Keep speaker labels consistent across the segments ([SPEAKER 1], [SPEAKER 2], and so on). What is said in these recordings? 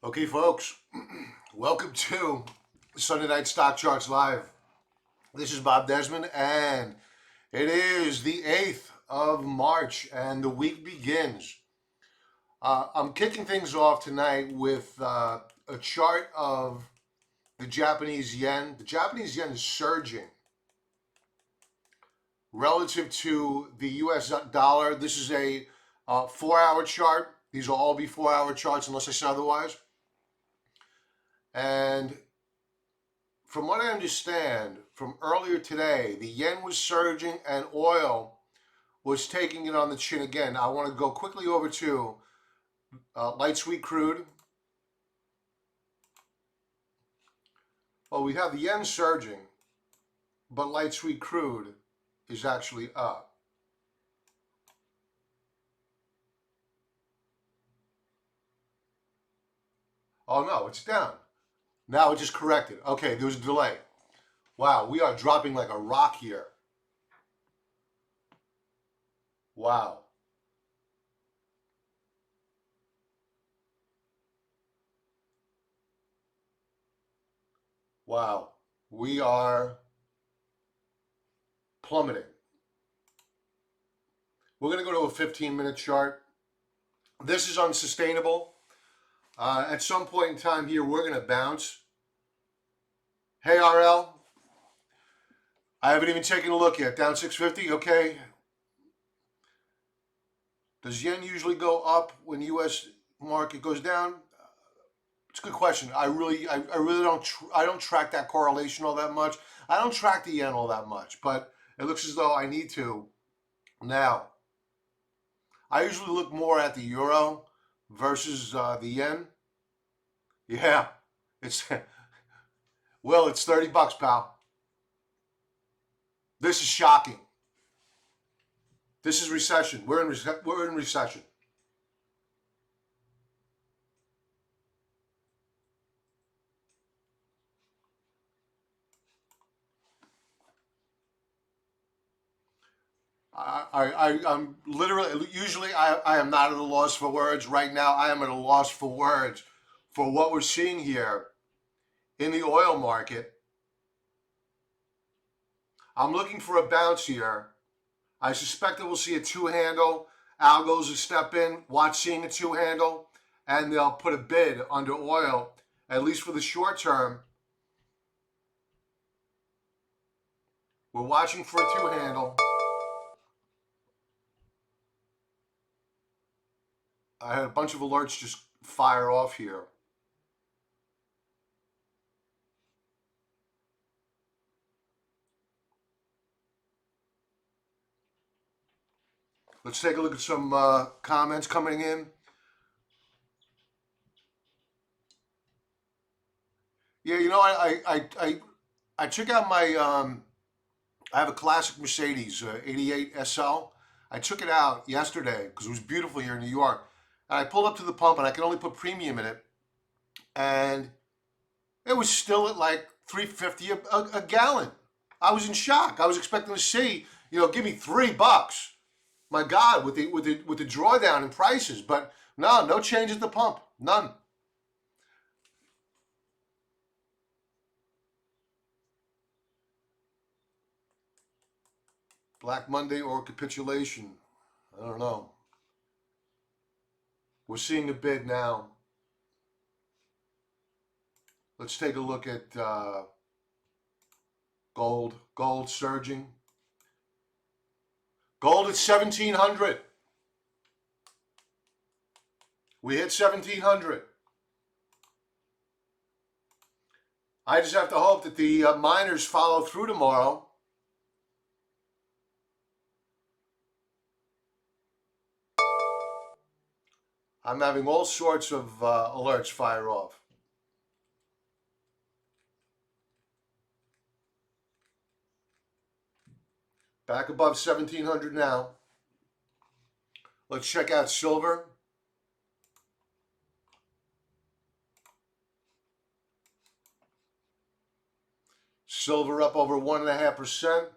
[SPEAKER 1] Okay, folks, welcome to Sunday Night Stock Charts Live. This is Bob Desmond, and it is the 8th of March, and the week begins. I'm kicking things off tonight with a chart of the Japanese yen. The Japanese yen is surging relative to the US dollar. This is a 4-hour chart. These will all be 4-hour charts unless I say otherwise. And from what I understand from earlier today, the yen was surging and oil was taking it on the chin again. I want to go quickly over to light sweet crude. Well, we have the yen surging, but light sweet crude is actually up. Oh no, it's down. Now it just corrected. Okay, there was a delay. Wow, we are dropping like a rock here. Wow. Wow. We are plummeting. We're going to go to a 15-minute chart. This is unsustainable. At some point in time here, we're going to bounce. Hey, RL. I haven't even taken a look yet. Down 650, okay. Does yen usually go up when U.S. market goes down? It's a good question. I really don't track that correlation all that much. I don't track the yen all that much, but it looks as though I need to now. I usually look more at the euro versus the yen. Yeah, it's well, it's $30, pal. This is shocking. This is recession. We're in recession. I'm literally, usually I am not at a loss for words. Right now, I am at a loss for words for what we're seeing here in the oil market. I'm looking for a bounce here. I suspect that we'll see a two-handle. Algos will step in, watch seeing a two-handle, and they'll put a bid under oil, at least for the short term. We're watching for a two-handle. I had a bunch of alerts just fire off here. Let's take a look at some comments coming in. Yeah, you know, I took out my I have a classic Mercedes 88 SL. I took it out yesterday because it was beautiful here in New York. And I pulled up to the pump and I could only put premium in it. And it was still at like 350 a gallon. I was in shock. I was expecting to see, give me $3. My God, with the drawdown in prices. But no change at the pump. None. Black Monday or capitulation. I don't know. We're seeing a bid now. Let's take a look at gold. Gold surging. Gold at 1,700. We hit 1,700. I just have to hope that the miners follow through tomorrow. I'm having all sorts of alerts fire off. Back above 1,700 now. Let's check out silver. Silver up over 1.5%.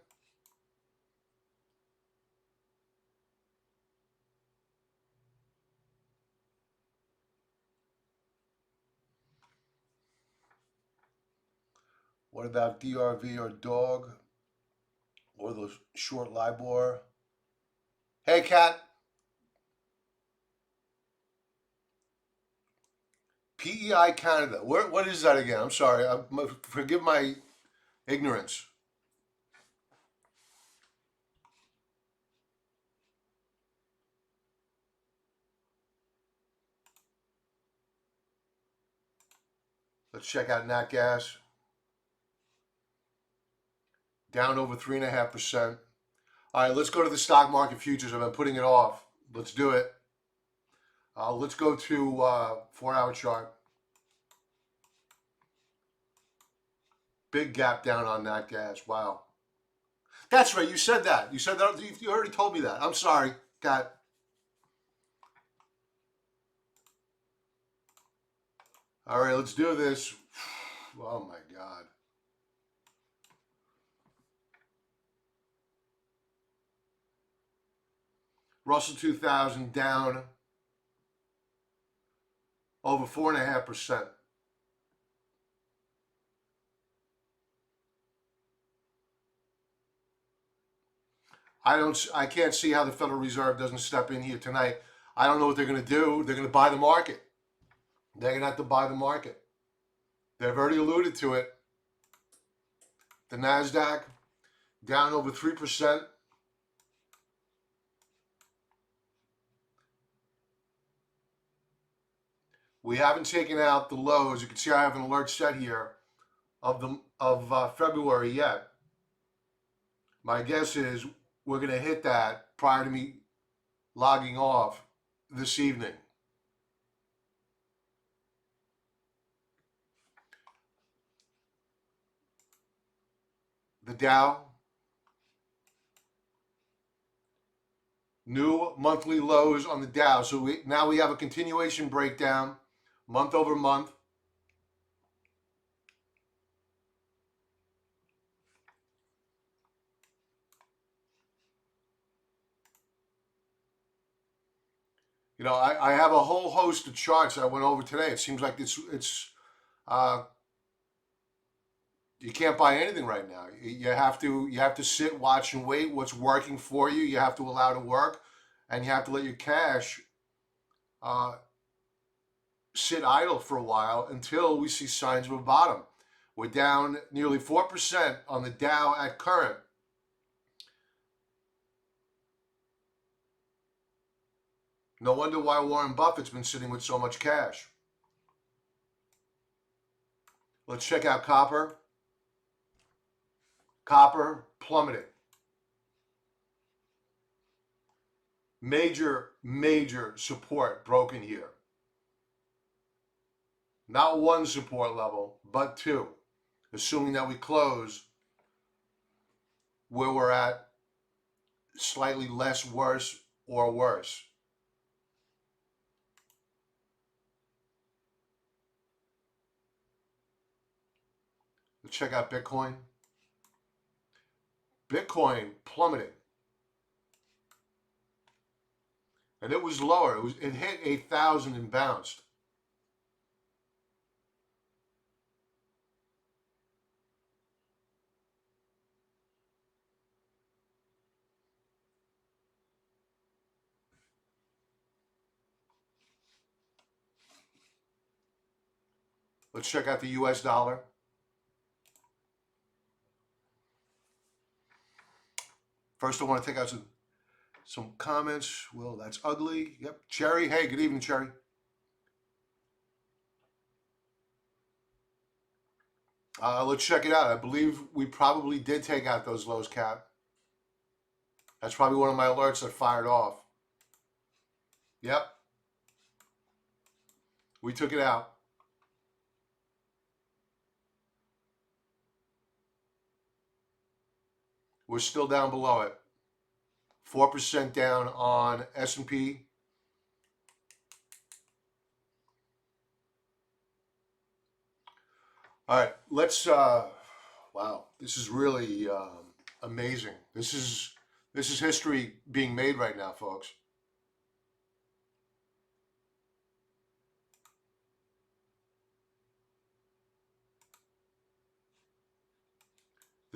[SPEAKER 1] What about DRV or dog or the short LIBOR? Hey, Cat. PEI Canada. What is that again? I'm sorry. Forgive my ignorance. Let's check out Nat Gas. Down over 3.5%. All right, let's go to the stock market futures. I've been putting it off. Let's do it. Let's go to 4-hour chart. Big gap down on Nat Gas. Wow. That's right. You said that. You said that. You already told me that. I'm sorry, Cat. All right, let's do this. Oh my God. Russell 2000 down over 4.5%. I can't see how the Federal Reserve doesn't step in here tonight. I don't know what they're going to do. They're going to buy the market. They're going to have to buy the market. They've already alluded to it. The Nasdaq down over 3%. We haven't taken out the lows. You can see I have an alert set here of February yet. My guess is we're going to hit that prior to me logging off this evening. The Dow, new monthly lows on the Dow. So now we have a continuation breakdown month over month. You know, I have a whole host of charts I went over today. It seems like uh, you can't buy anything right now. You have to sit, watch, and wait. What's working for you, you have to allow to work, and you have to let your cash uh, sit idle for a while until we see signs of a bottom. We're down nearly 4% on the Dow at current. No wonder why Warren Buffett's been sitting with so much cash. Let's check out copper. Copper plummeted. Major support broken here. Not one support level, but two. Assuming that we close where we're at, slightly less worse or worse. Let's check out Bitcoin. Bitcoin plummeted. And it was lower. It hit 8,000 and bounced. Let's check out the US dollar. First, I want to take out some comments. Well, that's ugly. Yep. Cherry. Hey, good evening, Cherry. Let's check it out. I believe we probably did take out those lows, Cap. That's probably one of my alerts that fired off. Yep. We took it out. We're still down below it. 4% down on S&P. All right, let's. Wow, this is really amazing. This is history being made right now, folks.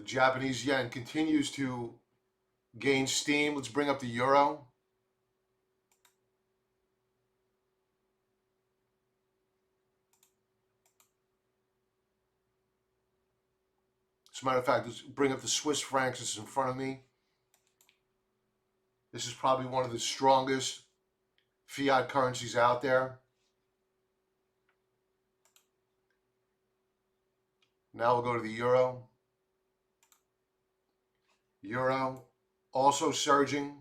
[SPEAKER 1] Japanese yen continues to gain steam. Let's bring up the euro. As a matter of fact, let's bring up the Swiss francs that's in front of me. This is probably one of the strongest fiat currencies out there. Now we'll go to the euro. Euro also surging.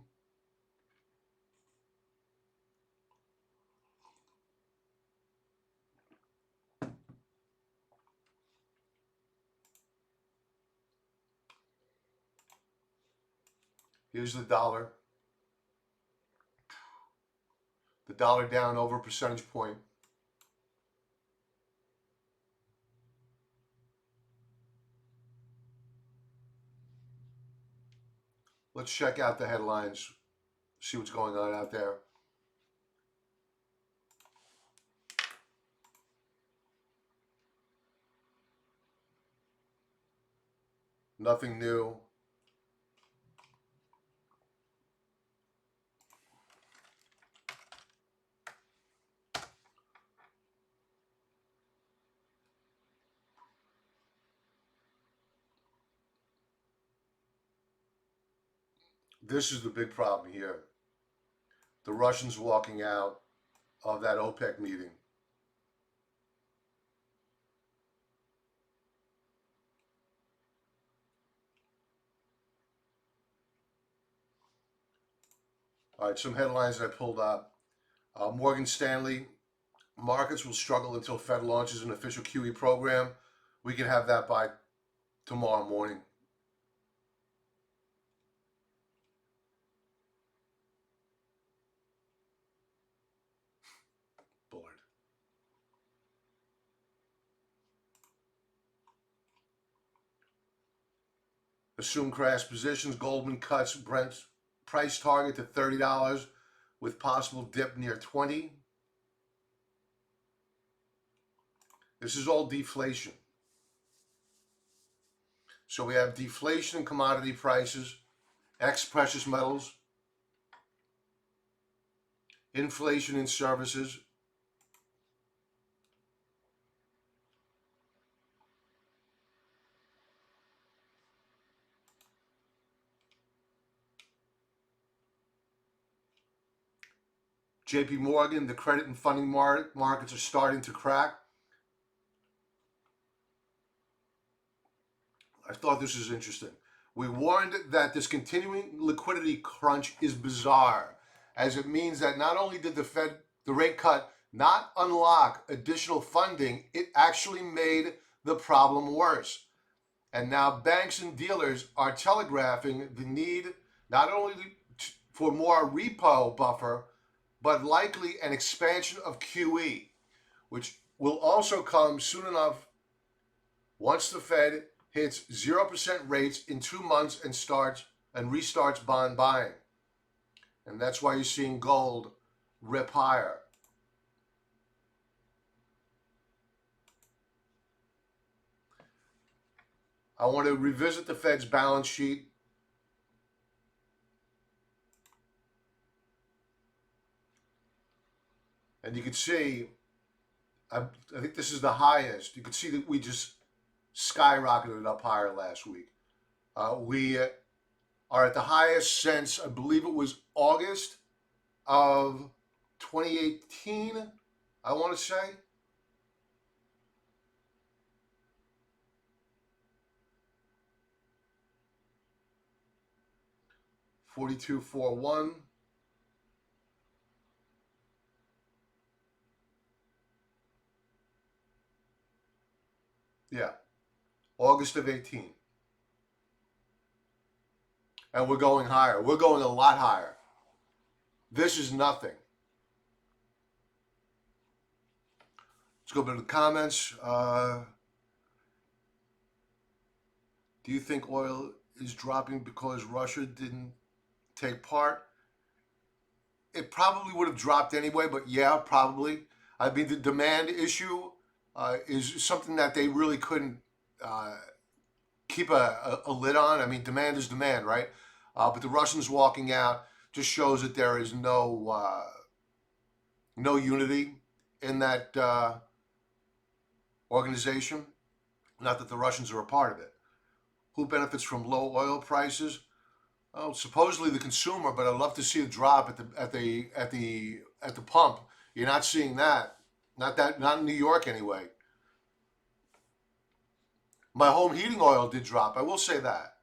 [SPEAKER 1] Here's the dollar. The dollar down over a percentage point. Let's check out the headlines, see what's going on out there. Nothing new. This is the big problem here. The Russians walking out of that OPEC meeting. All right, some headlines that I pulled up. Morgan Stanley, markets will struggle until Fed launches an official QE program. We can have that by tomorrow morning. Bullard. Assume crash positions. Goldman cuts Brent's price target to $30 with possible dip near 20. This is all deflation. So we have deflation in commodity prices, ex precious metals, inflation in services. JP Morgan, the credit and funding markets are starting to crack. I thought this was interesting. We warned that this continuing liquidity crunch is bizarre, as it means that not only did the rate cut, not unlock additional funding, it actually made the problem worse. And now banks and dealers are telegraphing the need not only for more repo buffer, but likely an expansion of QE, which will also come soon enough once the Fed hits 0% rates in 2 months and restarts bond buying. And that's why you're seeing gold rip higher. I want to revisit the Fed's balance sheet. And you can see, I think this is the highest. You can see that we just skyrocketed up higher last week. We are at the highest since, I believe it was August of 2018, I want to say. $42.41. Yeah, August of 18. And we're going higher. We're going a lot higher. This is nothing. Let's go to the comments. Do you think oil is dropping because Russia didn't take part? It probably would have dropped anyway, but yeah, probably. I mean, the demand issue is something that they really couldn't keep a lid on. I mean, demand is demand, right? But the Russians walking out just shows that there is no unity in that organization. Not that the Russians are a part of it. Who benefits from low oil prices? Oh, supposedly the consumer, but I'd love to see a drop at the pump. You're not seeing that. Not in New York anyway. My home heating oil did drop. I will say that.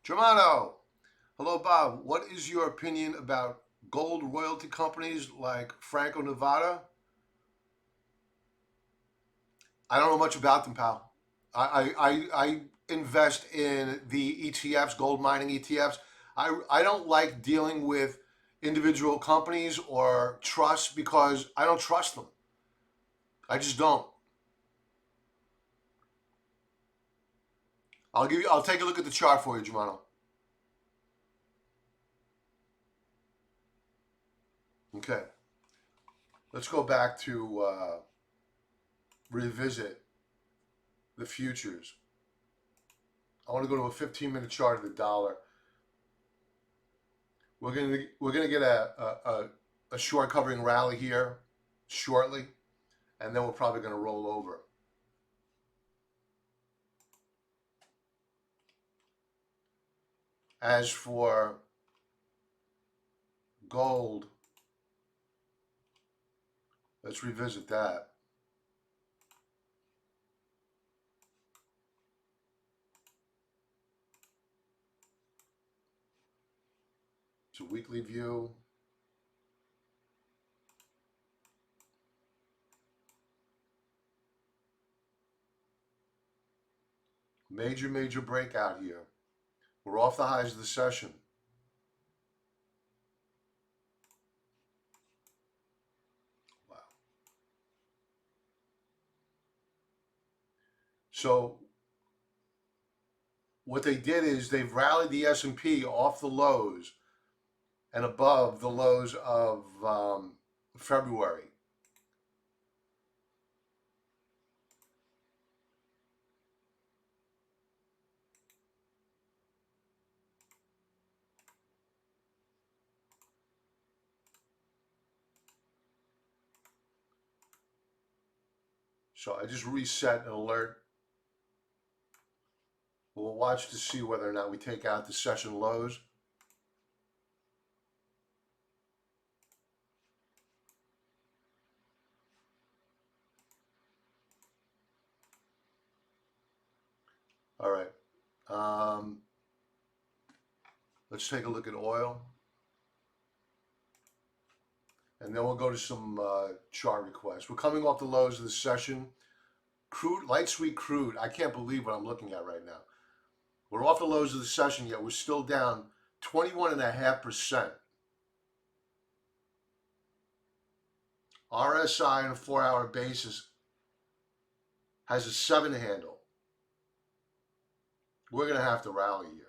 [SPEAKER 1] Germano, hello Bob. What is your opinion about gold royalty companies like Franco Nevada? I don't know much about them, pal. I invest in the ETFs, gold mining ETFs. I don't like dealing with individual companies or trusts because I don't trust them. I just don't. I'll take a look at the chart for you, Germano. Okay. Let's go back to revisit the futures. I want to go to a 15-minute chart of the dollar. We're gonna get a short covering rally here shortly, and then we're probably gonna roll over. As for gold, let's revisit that. It's a weekly view. Major breakout here. We're off the highs of the session. Wow. So what they did is they've rallied the S&P off the lows and above the lows of February. So I just reset an alert. We'll watch to see whether or not we take out the session lows. All right. Let's take a look at oil. And then we'll go to some chart requests. We're coming off the lows of the session. Crude, light sweet crude. I can't believe what I'm looking at right now. We're off the lows of the session, yet we're still down 21.5%. RSI on a 4-hour basis has a 7 handle. We're going to have to rally here.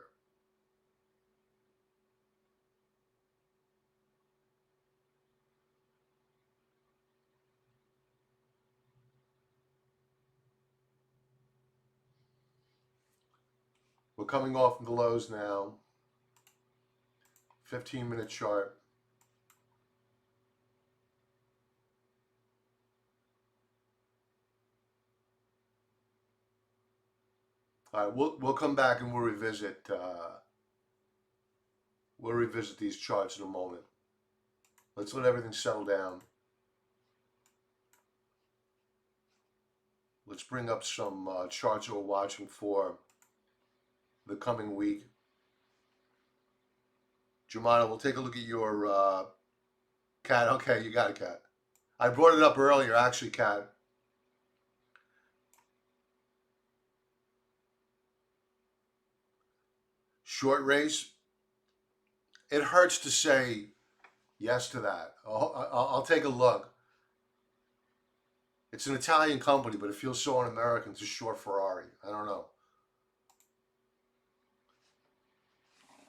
[SPEAKER 1] We're coming off the lows now. 15-minute chart. All right, we'll come back and we'll revisit these charts in a moment. Let's let everything settle down. Let's bring up some charts that we're watching for the coming week. Jemana, we'll take a look at your cat. Okay, you got a cat. I brought it up earlier, actually, cat. Short race. It hurts to say yes to that. I'll take a look. It's an Italian company, but it feels so un-American to short Ferrari. I don't know.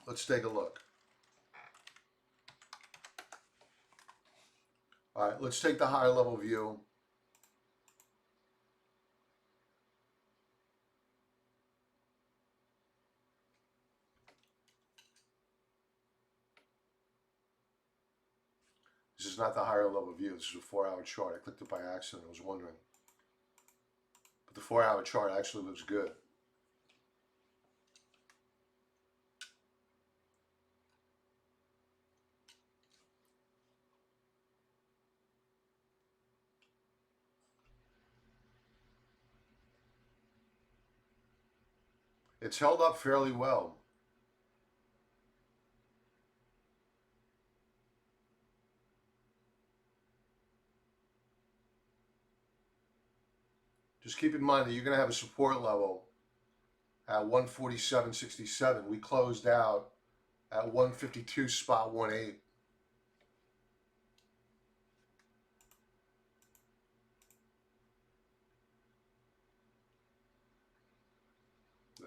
[SPEAKER 1] Let's take a look. All right, let's take the high level view. This is not the higher level view. This is a 4-hour chart. I clicked it by accident. I was wondering. But the 4-hour chart actually looks good. It's held up fairly well. Just keep in mind that you're going to have a support level at 147.67. We closed out at 152.18. Yeah.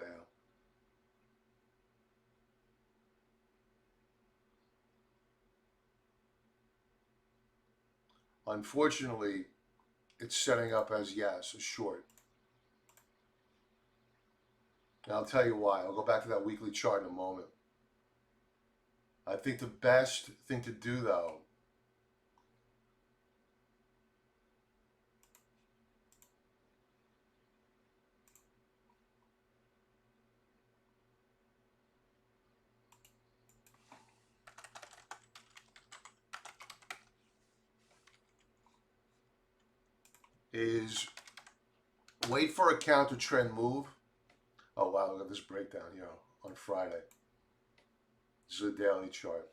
[SPEAKER 1] Unfortunately, it's setting up as, yes, a short. And I'll tell you why. I'll go back to that weekly chart in a moment. I think the best thing to do, though, is wait for a counter trend move. Oh, wow, look at this breakdown here on Friday. This is a daily chart.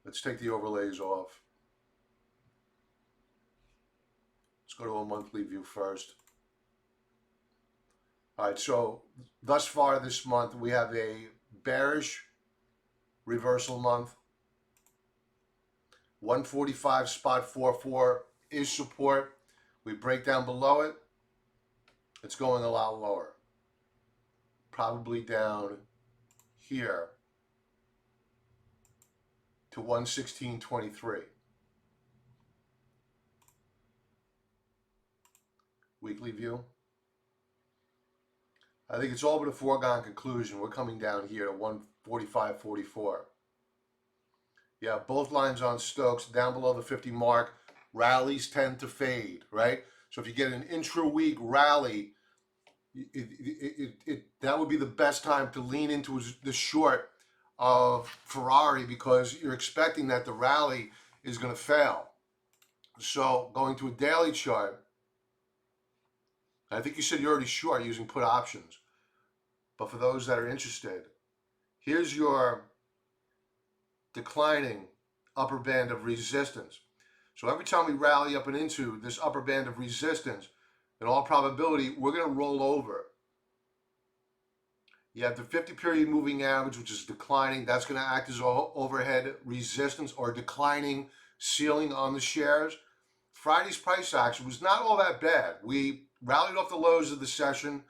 [SPEAKER 1] Let's take the overlays off. Let's go to a monthly view first. All right, so thus far this month, we have a bearish reversal month. 145.44 is support. We break down below it. It's going a lot lower. Probably down here to 116.23. Weekly view. I think it's all but a foregone conclusion. We're coming down here to 145.44. Yeah, both lines on Stokes down below the 50 mark. Rallies tend to fade, right? So if you get an intra-week rally, that would be the best time to lean into the short of Ferrari, because you're expecting that the rally is going to fail. So going to a daily chart, I think you said you're already short using put options. But for those that are interested, here's your declining upper band of resistance. So every time we rally up and into this upper band of resistance, in all probability, we're going to roll over. You have the 50-period moving average, which is declining. That's going to act as overhead resistance or declining ceiling on the shares. Friday's price action was not all that bad. We rallied off the lows of the session,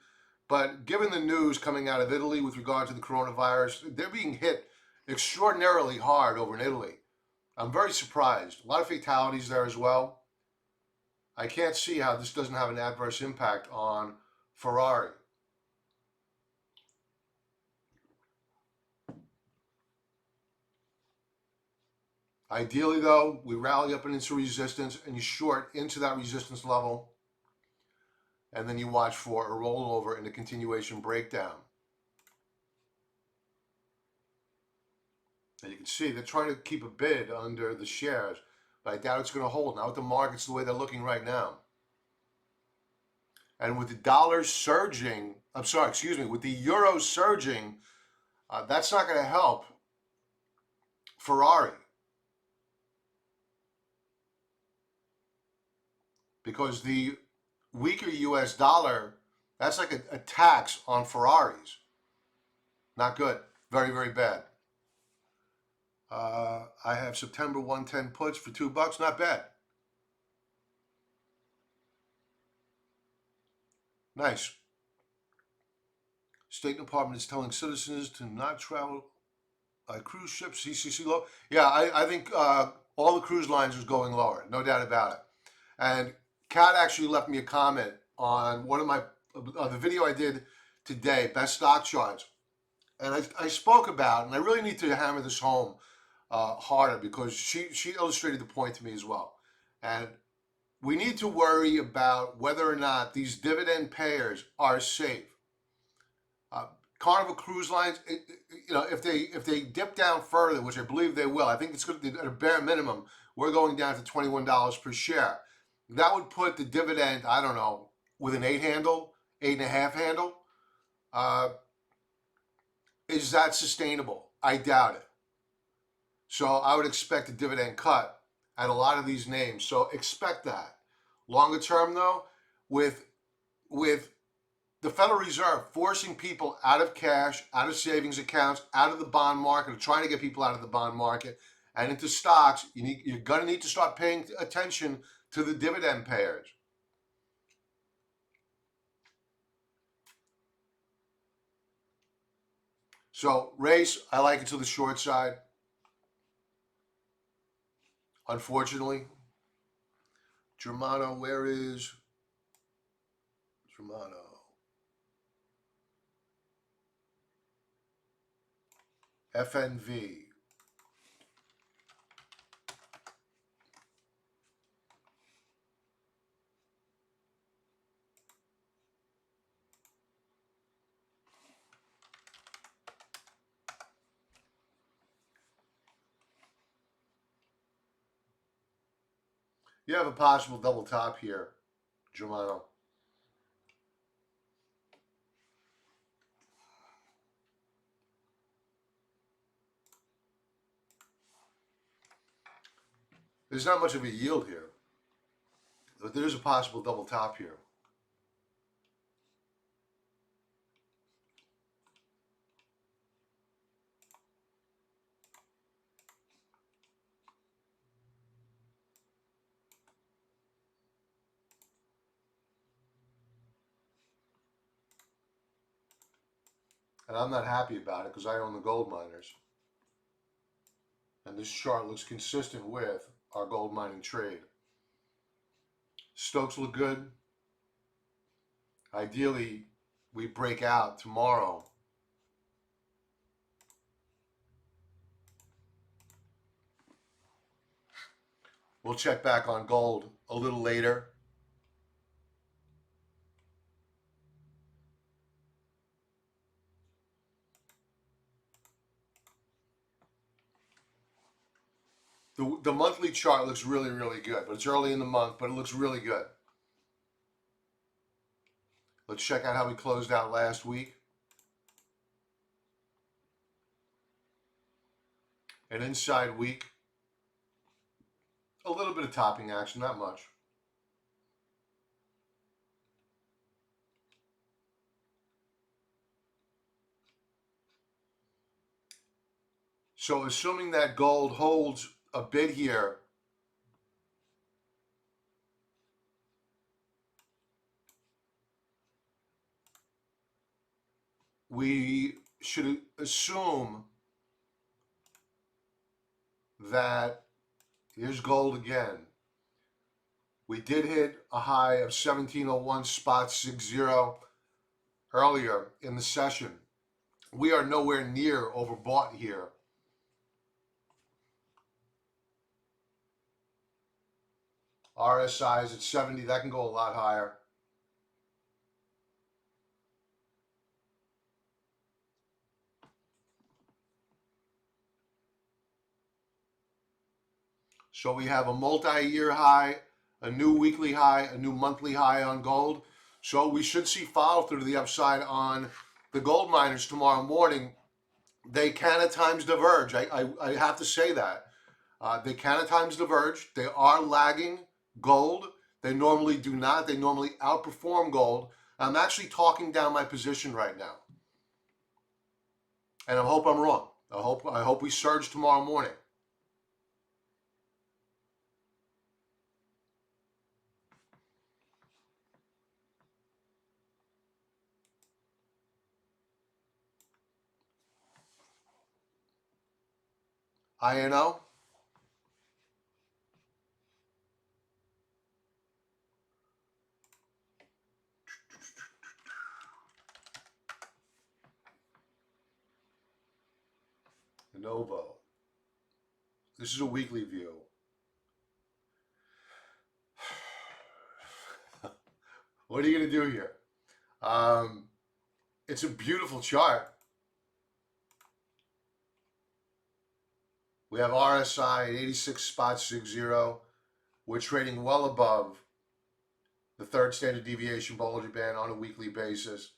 [SPEAKER 1] but given the news coming out of Italy with regard to the coronavirus, they're being hit extraordinarily hard over in Italy. I'm very surprised. A lot of fatalities there as well. I can't see how this doesn't have an adverse impact on Ferrari. Ideally, though, we rally up and into resistance, and you short into that resistance level, and then you watch for a rollover and a continuation breakdown. And you can see they're trying to keep a bid under the shares, but I doubt it's going to hold. Now with the markets the way they're looking right now, and with the dollar surging, with the euro surging, that's not going to help Ferrari, because the weaker US dollar, that's like a tax on Ferraris. Not good. Very, very bad. I have September 110 puts for $2. Not bad. Nice. State Department is telling citizens to not travel cruise ships, CCC low. Yeah, I think all the cruise lines is going lower. No doubt about it. And Kat actually left me a comment on one of my the video I did today, best stock charts. And I spoke about, and I really need to hammer this home, harder because she illustrated the point to me as well. And we need to worry about whether or not these dividend payers are safe. Uh, Carnival Cruise Lines, if they dip down further, which I believe they will, I think it's going to, at a bare minimum, we're going down to $21 per share. That would put the dividend, I don't know, with an 8 handle, 8.5 handle. Uh, is that sustainable? I doubt it. So I would expect a dividend cut at a lot of these names. So expect that. Longer term, though, with with the Federal Reserve forcing people out of cash, out of savings accounts, out of the bond market, or trying to get people out of the bond market and into stocks, you're going to need to start paying attention to the dividend payers. So race, I like it to the short side. Unfortunately, Germano, where is Germano? FNV. You have a possible double top here, Germano. There's not much of a yield here, but there is a possible double top here. And I'm not happy about it because I own the gold miners. And this chart looks consistent with our gold mining trade. Stokes look good. Ideally, we break out tomorrow. We'll check back on gold a little later. The monthly chart looks really, really good, but it's early in the month, but it looks really good. Let's check out how we closed out last week. An inside week. A little bit of topping action, not much. So assuming that gold holds a bit here, we should assume that here's gold again. We did hit a high of 1701 spot 60 earlier in the session. We are nowhere near overbought here. RSI is at 70. That can go a lot higher. So we have a multi-year high, a new weekly high, a new monthly high on gold. So we should see follow through to the upside on the gold miners tomorrow morning. They can at times diverge. I have to say that. They can at times diverge. They are lagging gold. They normally do not. They normally outperform gold. I'm actually talking down my position right now. And I hope I'm wrong. I hope we surge tomorrow morning. INO. Novo. This is a weekly view. What are you going to do here? It's a beautiful chart. We have RSI at 86.60. We're trading well above the third standard deviation Bollinger Band on a weekly basis.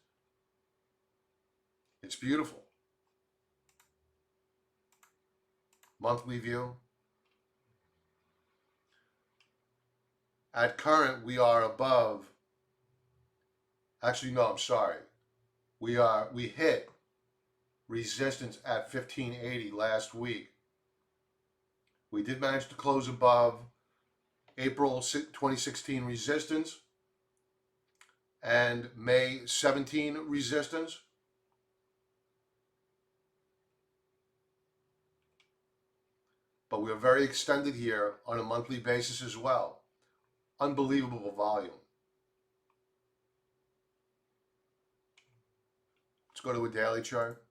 [SPEAKER 1] It's beautiful. Monthly view. At current, we are above. Actually, no, I'm sorry. We hit resistance at 1580 last week. We did manage to close above April 2016 resistance and May 17 resistance. But we are very extended here on a monthly basis as well. Unbelievable volume. Let's go to a daily chart.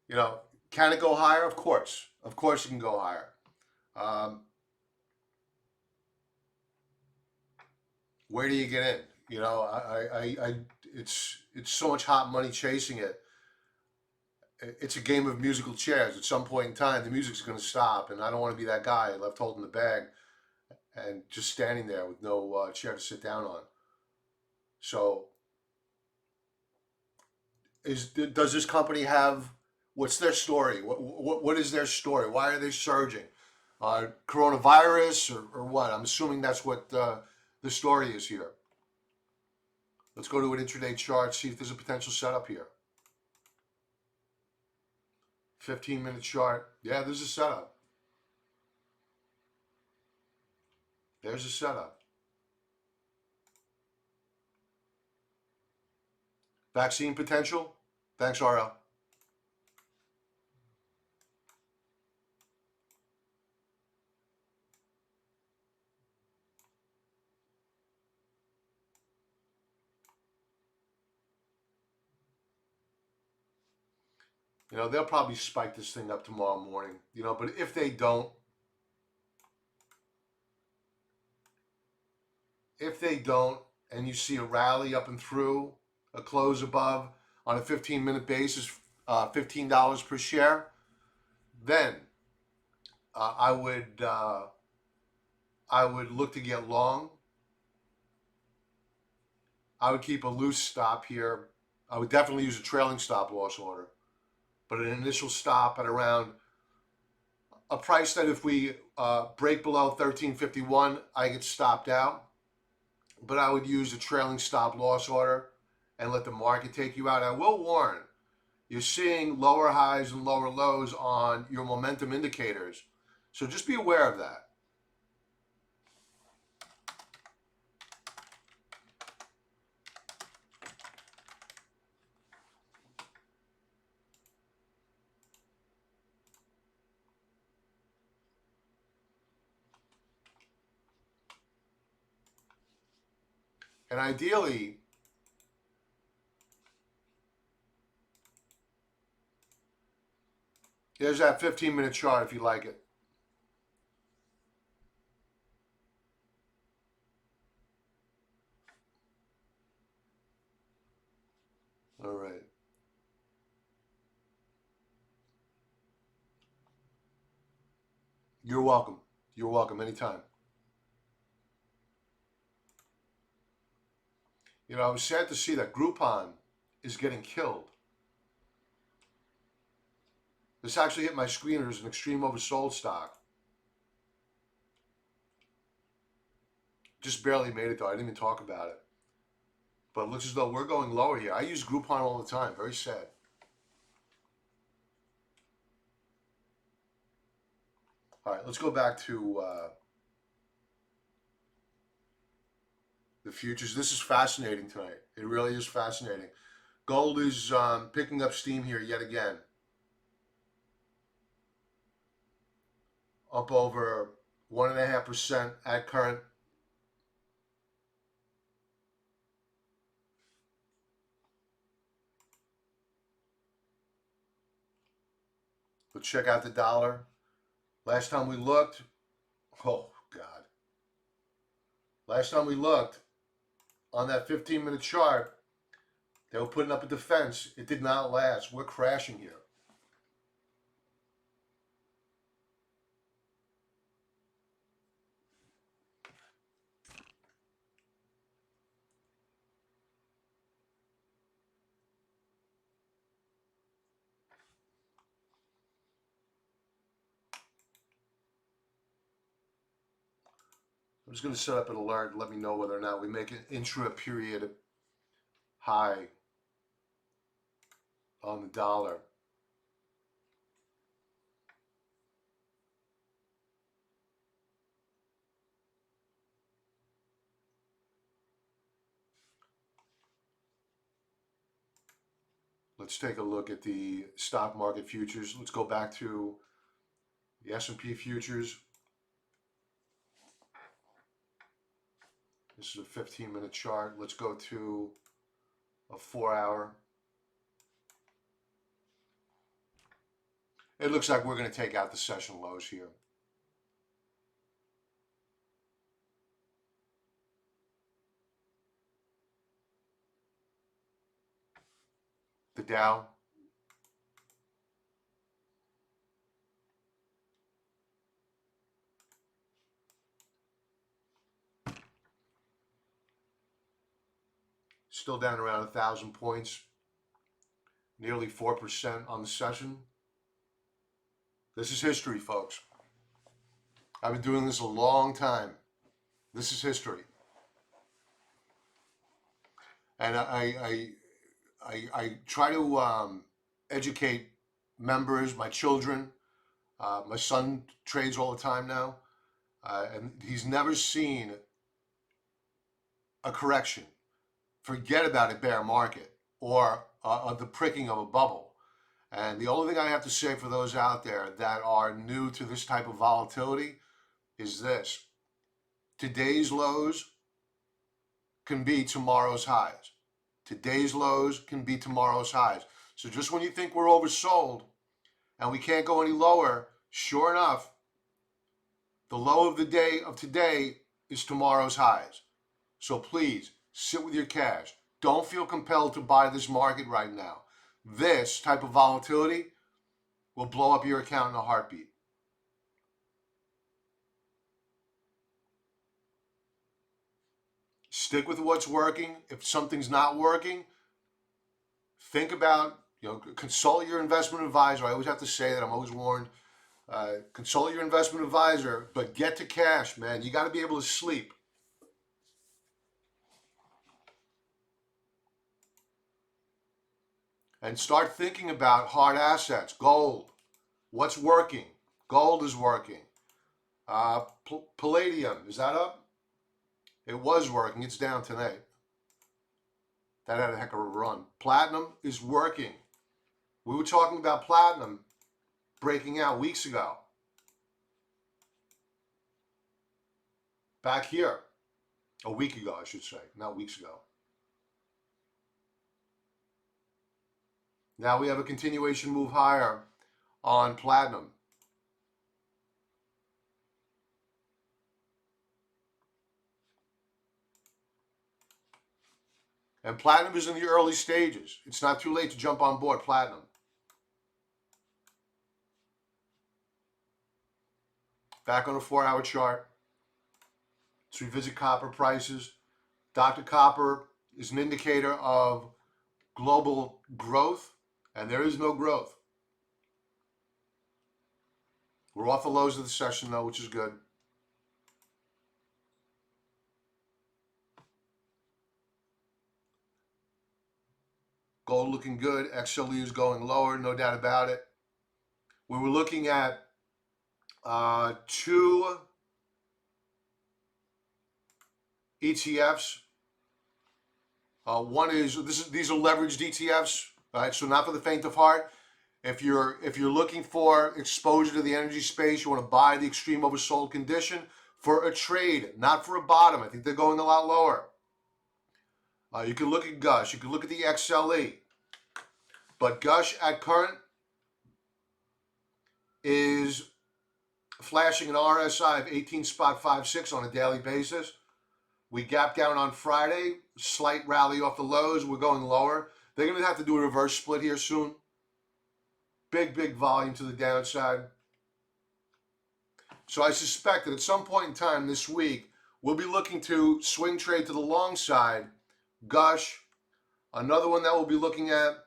[SPEAKER 1] You know, can it go higher? Of course. Of course it can go higher. Where do you get in? You know, it's so much hot money chasing it. It's a game of musical chairs. At some point in time, the music's going to stop, and I don't want to be that guy left holding the bag and just standing there with no chair to sit down on. So, does this company have? What's their story? What is their story? Why are they surging? Coronavirus or what? I'm assuming that's what the story is here. Let's go to an intraday chart, see if there's a potential setup here. 15-minute chart. Yeah, there's a setup. There's a setup. Vaccine potential. Thanks, RL. You know, they'll probably spike this thing up tomorrow morning. You know, but if they don't, and you see a rally up and through, a close above on a 15-minute basis, $15 per share, then I would look to get long. I would keep a loose stop here. I would definitely use a trailing stop loss order, but an initial stop at around a price that if we break below 1351, I get stopped out. But I would use a trailing stop loss order and let the market take you out. I will warn, you're seeing lower highs and lower lows on your momentum indicators. So just be aware of that. And ideally, there's that 15-minute chart if you like it. All right. You're welcome. You're welcome anytime. You know, I was sad to see that Groupon is getting killed. This actually hit my screen as an extreme oversold stock. Just barely made it though. I didn't even talk about it. But it looks as though we're going lower here. I use Groupon all the time. Very sad. All right, let's go back to the futures. This is fascinating tonight. It really is fascinating. Gold is picking up steam here yet again. Up over 1.5% at current. Let's check out the dollar. Last time we looked, oh God. Last time we looked on that 15-minute chart, they were putting up a defense. It did not last. We're crashing here. I'm just going to set up an alert and let me know whether or not we make an intra-period high on the dollar. Let's take a look at the stock market futures. Let's go back to the S&P futures. This is a 15-minute chart. Let's go to a 4-hour. It looks like we're going to take out the session lows here. The Dow. Still down around 1,000 points. Nearly 4% on the session. This is history, folks. I've been doing this a long time. This is history. And I try to educate members, my children. My son trades all the time now. And he's never seen a correction. Forget about a bear market or the pricking of a bubble. And the only thing I have to say for those out there that are new to this type of volatility is this. Today's lows can be tomorrow's highs. Today's lows can be tomorrow's highs. So just when you think we're oversold and we can't go any lower, sure enough, the low of the day of today is tomorrow's highs. So please, sit with your cash. Don't feel compelled to buy this market right now. This type of volatility will blow up your account in a heartbeat. Stick with what's working. If something's not working, think about, consult your investment advisor. I always have to say that. I'm always warned. Consult your investment advisor, but get to cash, man. You got to be able to sleep. And start thinking about hard assets, gold. What's working? Gold is working. Palladium, is that up? It was working. It's down tonight. That had a heck of a run. Platinum is working. We were talking about platinum breaking out weeks ago. Back here. A week ago, I should say. Not weeks ago. Now we have a continuation move higher on platinum. And platinum is in the early stages. It's not too late to jump on board platinum. Back on a 4-hour chart. Let's revisit copper prices. Dr. Copper is an indicator of global growth, and there is no growth. We're off the lows of the session, though, which is good. Gold looking good. XLE is going lower, no doubt about it. We were looking at two ETFs. One is these are leveraged ETFs, right? So not for the faint of heart. If you're looking for exposure to the energy space, you want to buy the extreme oversold condition for a trade, not for a bottom. I think they're going a lot lower. You can look at Gush. You can look at the XLE. But Gush at current is flashing an RSI of 18.56 on a daily basis. We gapped down on Friday, slight rally off the lows. We're going lower. They're going to have to do a reverse split here soon. Big volume to the downside. So I suspect that at some point in time this week, we'll be looking to swing trade to the long side. Gush. Another one that we'll be looking at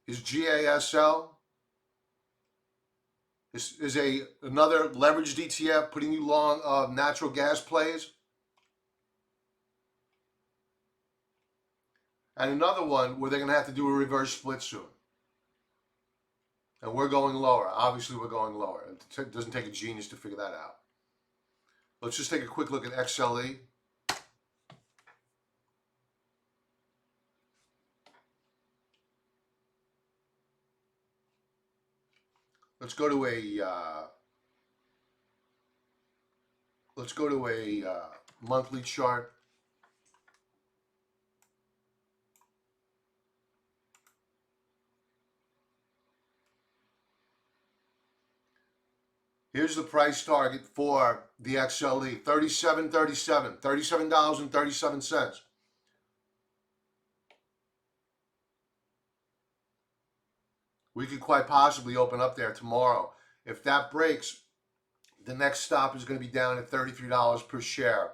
[SPEAKER 1] is GASL. This is another leveraged ETF putting you long of natural gas plays. And another one where they're going to have to do a reverse split soon. And we're going lower. Obviously, we're going lower. It doesn't take a genius to figure that out. Let's just take a quick look at XLE. Let's go to a monthly chart. Here's the price target for the XLE, $37.37. We could quite possibly open up there tomorrow. If that breaks, the next stop is going to be down at $33 per share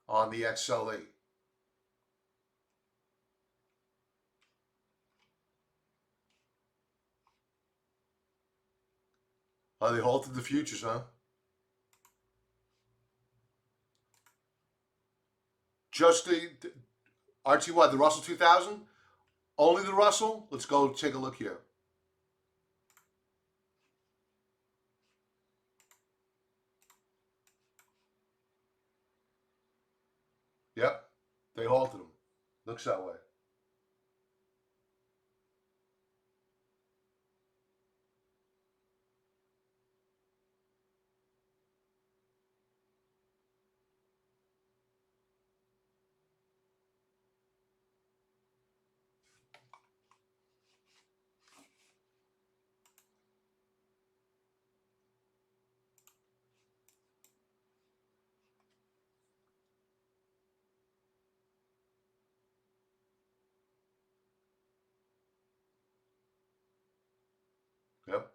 [SPEAKER 1] on the XLE. Oh, they halted the futures, huh? Just the RTY, the Russell 2000? Only the Russell? Let's go take a look here. Yep, they halted them. Looks that way. Yep.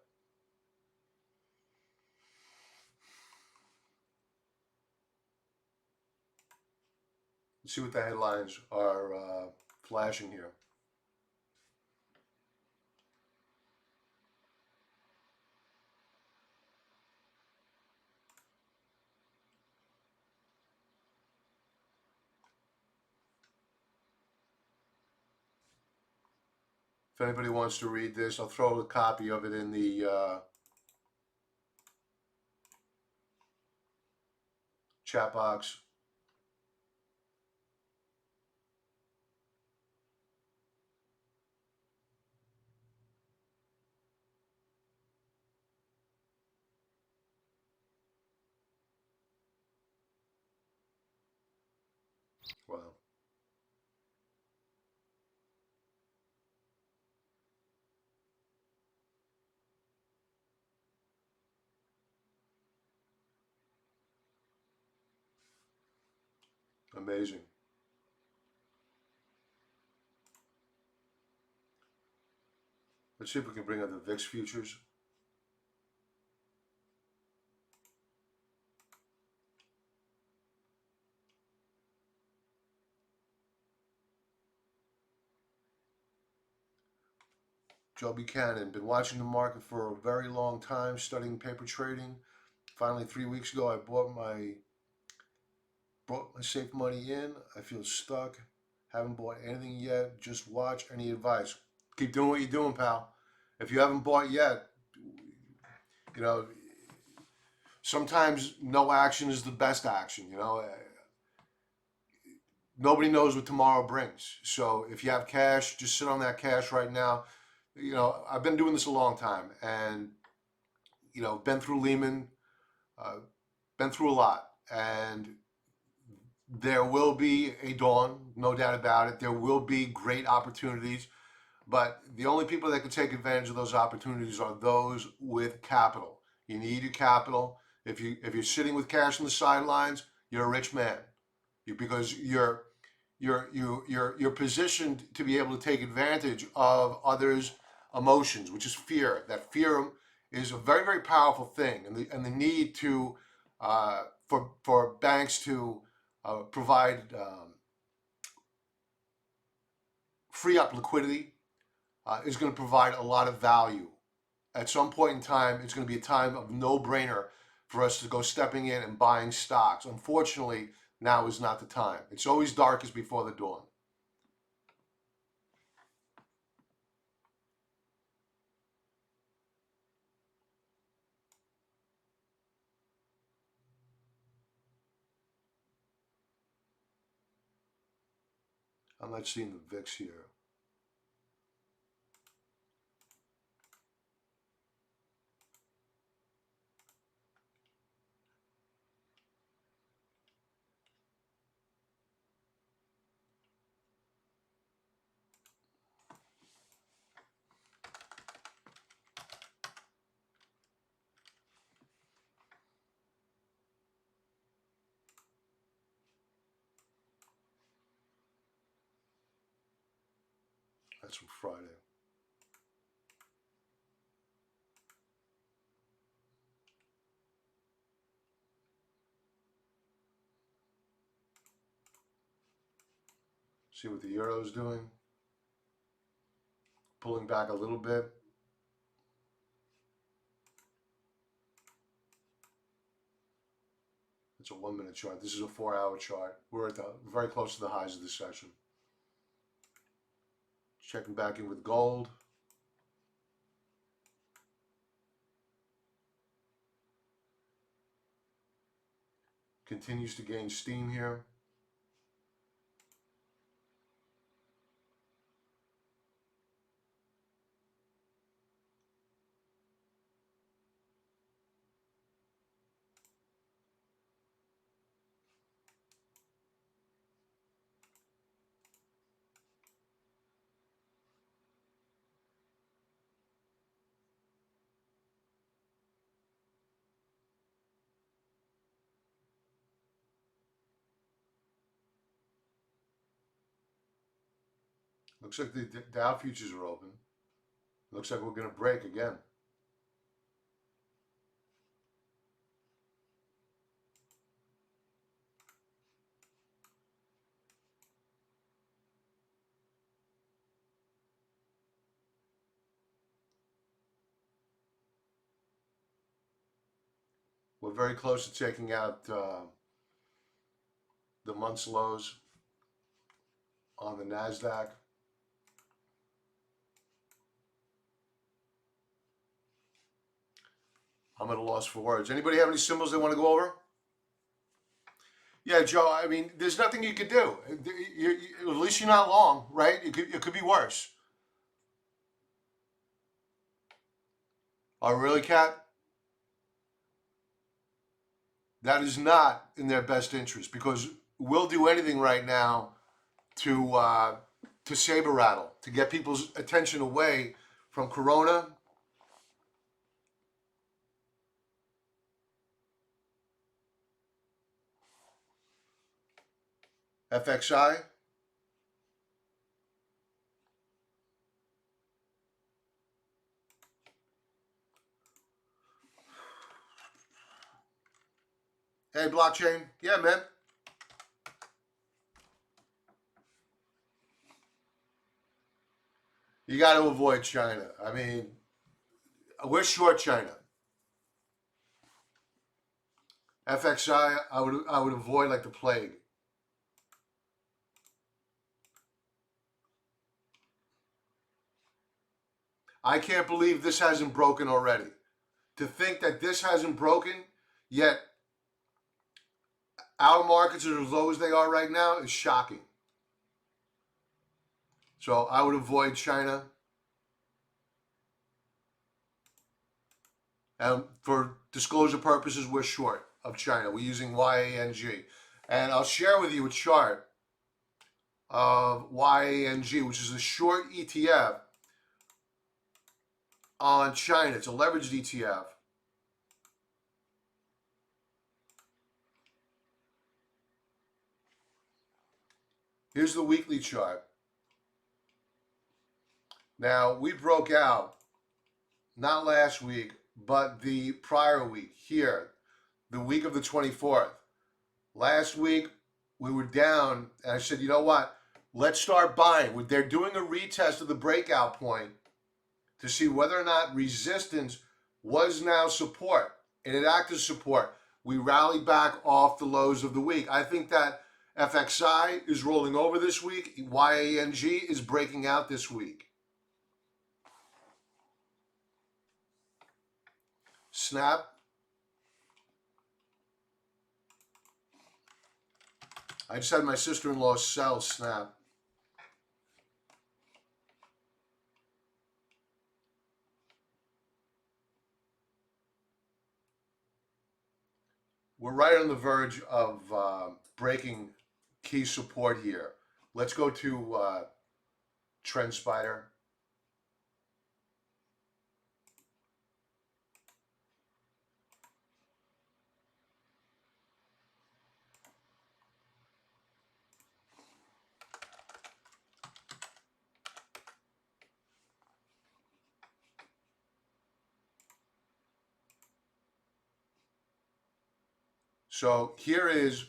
[SPEAKER 1] Let's see what the headlines are flashing here. If anybody wants to read this, I'll throw a copy of it in the chat box. Wow. Amazing. Let's see if we can bring up the VIX futures. Joe Buchanan, been watching the market for a very long time, studying paper trading. Finally, 3 weeks ago, I brought my safe money in. I feel stuck. Haven't bought anything yet. Just watch. Any advice? Keep doing what you're doing, pal. If you haven't bought yet, you know, sometimes no action is the best action. Nobody knows what tomorrow brings. So if you have cash, just sit on that cash right now. I've been doing this a long time, and been through Lehman, uh, been through a lot, and there will be a dawn, no doubt about it. There will be great opportunities. But the only people that can take advantage of those opportunities are those with capital. You need your capital. If you're sitting with cash on the sidelines, you're a rich man. Because you're positioned to be able to take advantage of others' emotions, which is fear. That fear is a very, very powerful thing, and the need to for banks to provide free up liquidity is going to provide a lot of value. At some point in time, it's going to be a time of no brainer for us to go stepping in and buying stocks. Unfortunately, now is not the time. It's always darkest before the dawn. I'm not seeing the VIX here. That's from Friday. See what the euro's doing. Pulling back a little bit. It's a 1 minute chart. This is a 4 hour chart. We're at very close to the highs of the session. Checking back in with gold. Continues to gain steam here. Looks like the Dow futures are open. Looks like we're going to break again. We're very close to taking out the month's lows on the NASDAQ. I'm at a loss for words. Anybody have any symbols they want to go over? Yeah, Joe. I mean, there's nothing you could do. At least you're not long, right? It could be worse. Oh, really, Kat? That is not in their best interest because we'll do anything right now to saber rattle, to get people's attention away from Corona. FXI. Hey, blockchain. Yeah, man. You got to avoid China. I mean, we're short China. FXI, I would avoid like the plague. I can't believe this hasn't broken already. To think that this hasn't broken, yet our markets are as low as they are right now is shocking. So I would avoid China. And for disclosure purposes, we're short of China. We're using YANG. And I'll share with you a chart of YANG, which is a short ETF on China. It's a leveraged ETF. Here's the weekly chart. Now, we broke out, not last week, but the prior week here, the week of the 24th. Last week, we were down, and I said, you know what? Let's start buying. They're doing a retest of the breakout point to see whether or not resistance was now support, and it acted as support. We rallied back off the lows of the week. I think that FXI is rolling over this week. YANG is breaking out this week. Snap. I just had my sister-in-law sell Snap. We're right on the verge of breaking key support here. Let's go to TrendSpider. So here is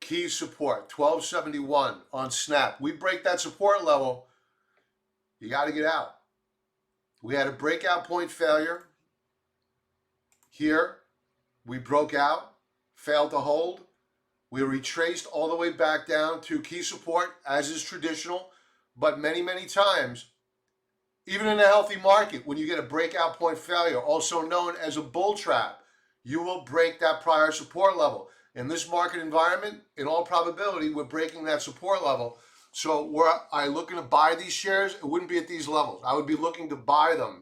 [SPEAKER 1] key support, 1271 on Snap. We break that support level, you got to get out. We had a breakout point failure here. We broke out, failed to hold. We retraced all the way back down to key support, as is traditional. But many, many times, even in a healthy market, when you get a breakout point failure, also known as a bull trap, you will break that prior support level. In this market environment, in all probability, we're breaking that support level. So were I looking to buy these shares, it wouldn't be at these levels. I would be looking to buy them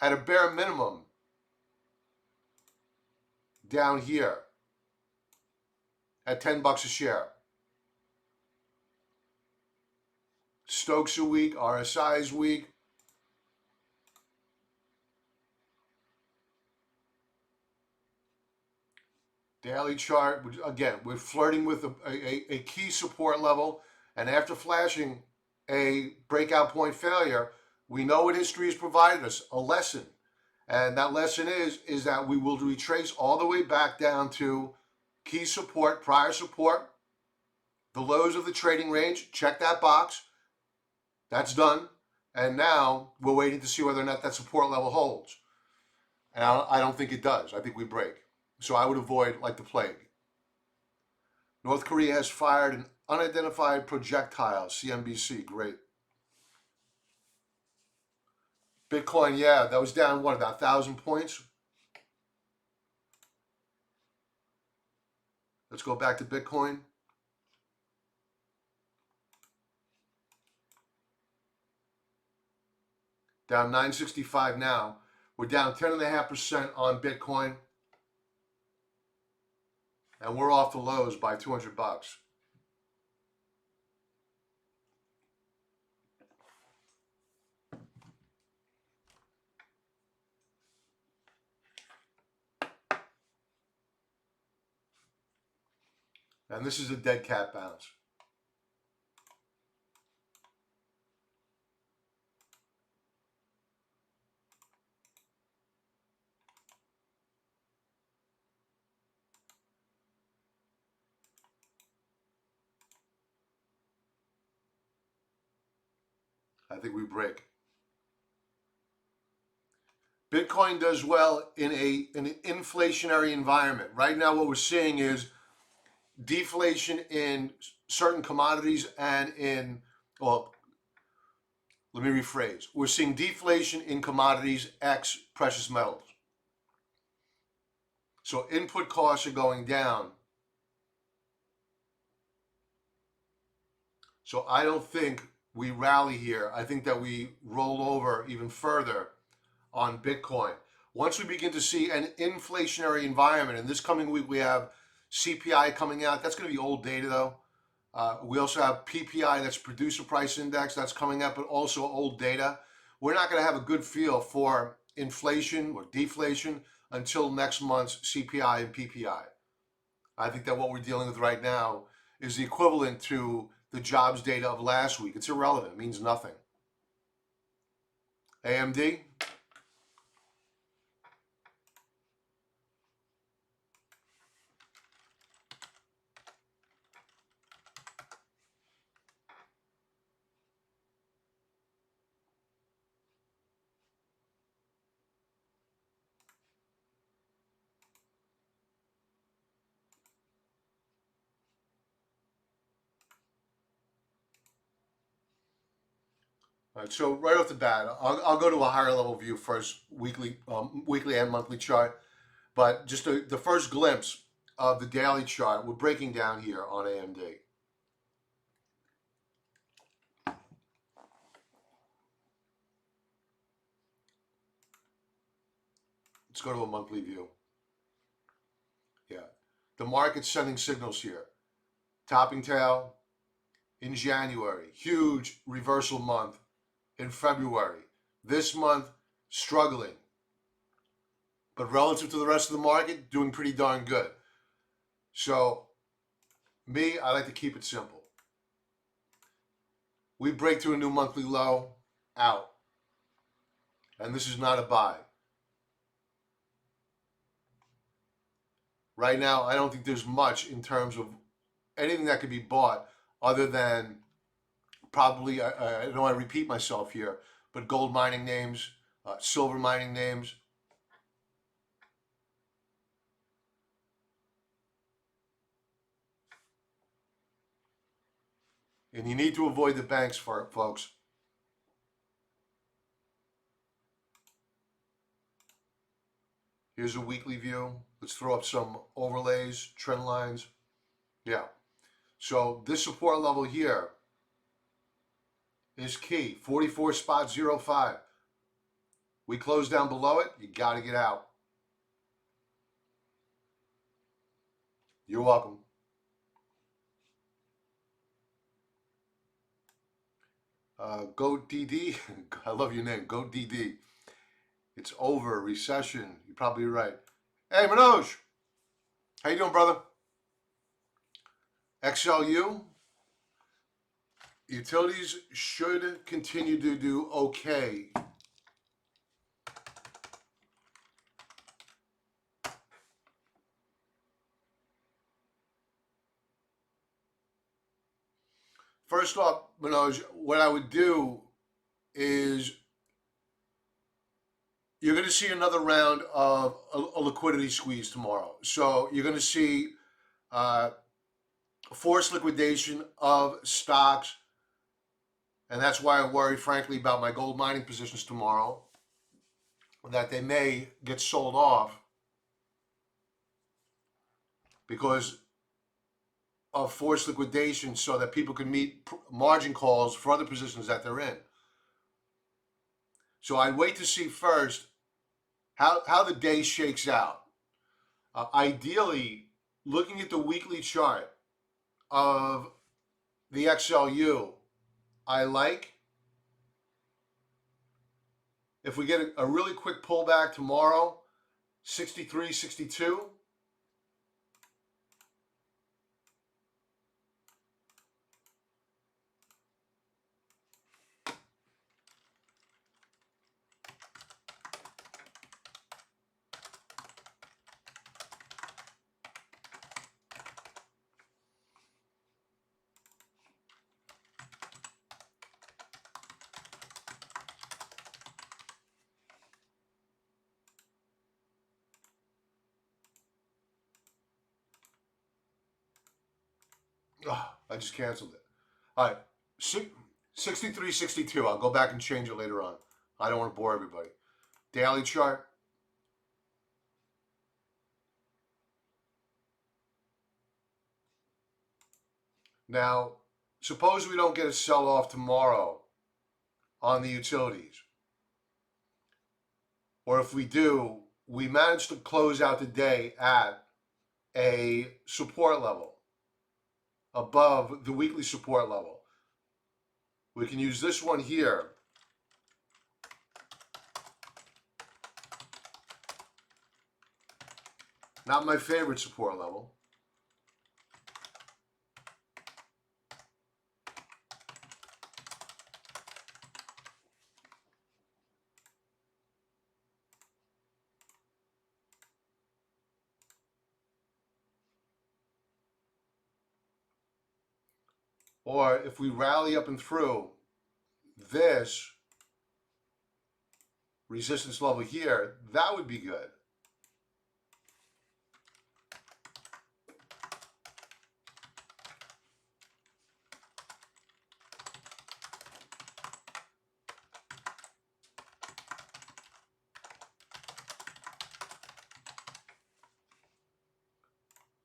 [SPEAKER 1] at a bare minimum down here at 10 bucks a share. Stokes are weak, RSI is weak. Daily chart, again, we're flirting with a key support level, and after flashing a breakout point failure, we know what history has provided us, a lesson. And that lesson is that we will retrace all the way back down to key support, prior support, the lows of the trading range, check that box. That's done. And now we're waiting to see whether or not that support level holds. And I don't think it does. I think we break. So I would avoid like the plague. North Korea has fired an unidentified projectile, CNBC, great. Bitcoin, yeah, that was down, what, about 1,000 points? Let's go back to Bitcoin. Down 965 now. We're down 10.5% on Bitcoin. And we're off the lows by 200 bucks. And this is a dead cat bounce. I think we break. Bitcoin does well in an inflationary environment. Right now what we're seeing is deflation in certain commodities and in, well, let me rephrase. We're seeing deflation in commodities X precious metals. So input costs are going down. So I don't think we rally here. I think that we roll over even further on Bitcoin. Once we begin to see an inflationary environment, and this coming week we have CPI coming out. That's going to be old data though. We also have PPI, that's producer price index, that's coming up, but also old data. We're not going to have a good feel for inflation or deflation until next month's CPI and PPI. I think that what we're dealing with right now is the equivalent to the jobs data of last week. It's irrelevant, it means nothing. AMD, all right, so right off the bat, I'll go to a higher level view first, weekly and monthly chart. But just the first glimpse of the daily chart, we're breaking down here on AMD. Let's go to a monthly view. Yeah, the market's sending signals here. Topping tail in January, huge reversal month in February. This month, struggling. But relative to the rest of the market, doing pretty darn good. So, me, I like to keep it simple. We break through a new monthly low, out. And this is not a buy. Right now, I don't think there's much in terms of anything that could be bought other than probably, I don't want to repeat myself here, but gold mining names, silver mining names. And you need to avoid the banks, folks. Here's a weekly view. Let's throw up some overlays, trend lines. Yeah. So this support level here is key. 44.05. We close down below it. You got to get out. You're welcome. Go DD. I love your name. Go DD. It's over. Recession. You're probably right. Hey, Manoj. How you doing, brother? XLU. Utilities should continue to do okay. First off, Manoj, what I would do is you're going to see another round of a liquidity squeeze tomorrow. So you're going to see forced liquidation of stocks. And that's why I worry, frankly, about my gold mining positions tomorrow, that they may get sold off because of forced liquidation so that people can meet margin calls for other positions that they're in. So I'd wait to see first how the day shakes out. Ideally, looking at the weekly chart of the XLU, I like. If we get a really quick pullback tomorrow, 63, 62. Oh, I just canceled it. All right, 63, 62. I'll go back and change it later on. I don't want to bore everybody. Daily chart. Now, suppose we don't get a sell-off tomorrow on the utilities. Or if we do, we manage to close out the day at a support level. above the weekly support level. We can use this one here. Not my favorite support level. Or if we rally up and through this resistance level here, that would be good.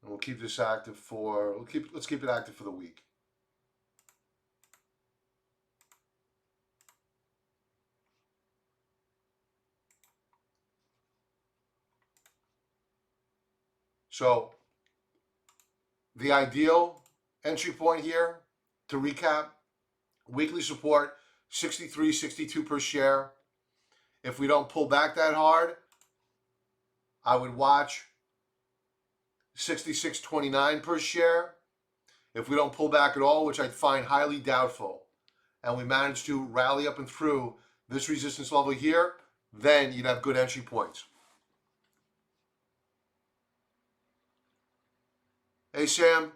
[SPEAKER 1] And we'll keep this active for, let's keep it active for the week. So the ideal entry point here, to recap, weekly support, 63, 62 per share. If we don't pull back that hard, I would watch 66.29 per share. If we don't pull back at all, which I find highly doubtful, and we manage to rally up and through this resistance level here, then you'd have good entry points. Hey, Sam.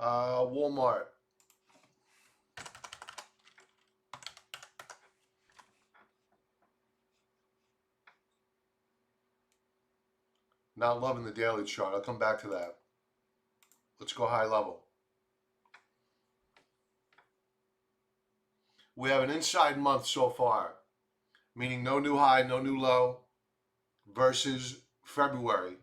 [SPEAKER 1] Walmart. Not loving the daily chart. I'll come back to that. Let's go high level. We have an inside month so far, meaning no new high, no new low, versus February.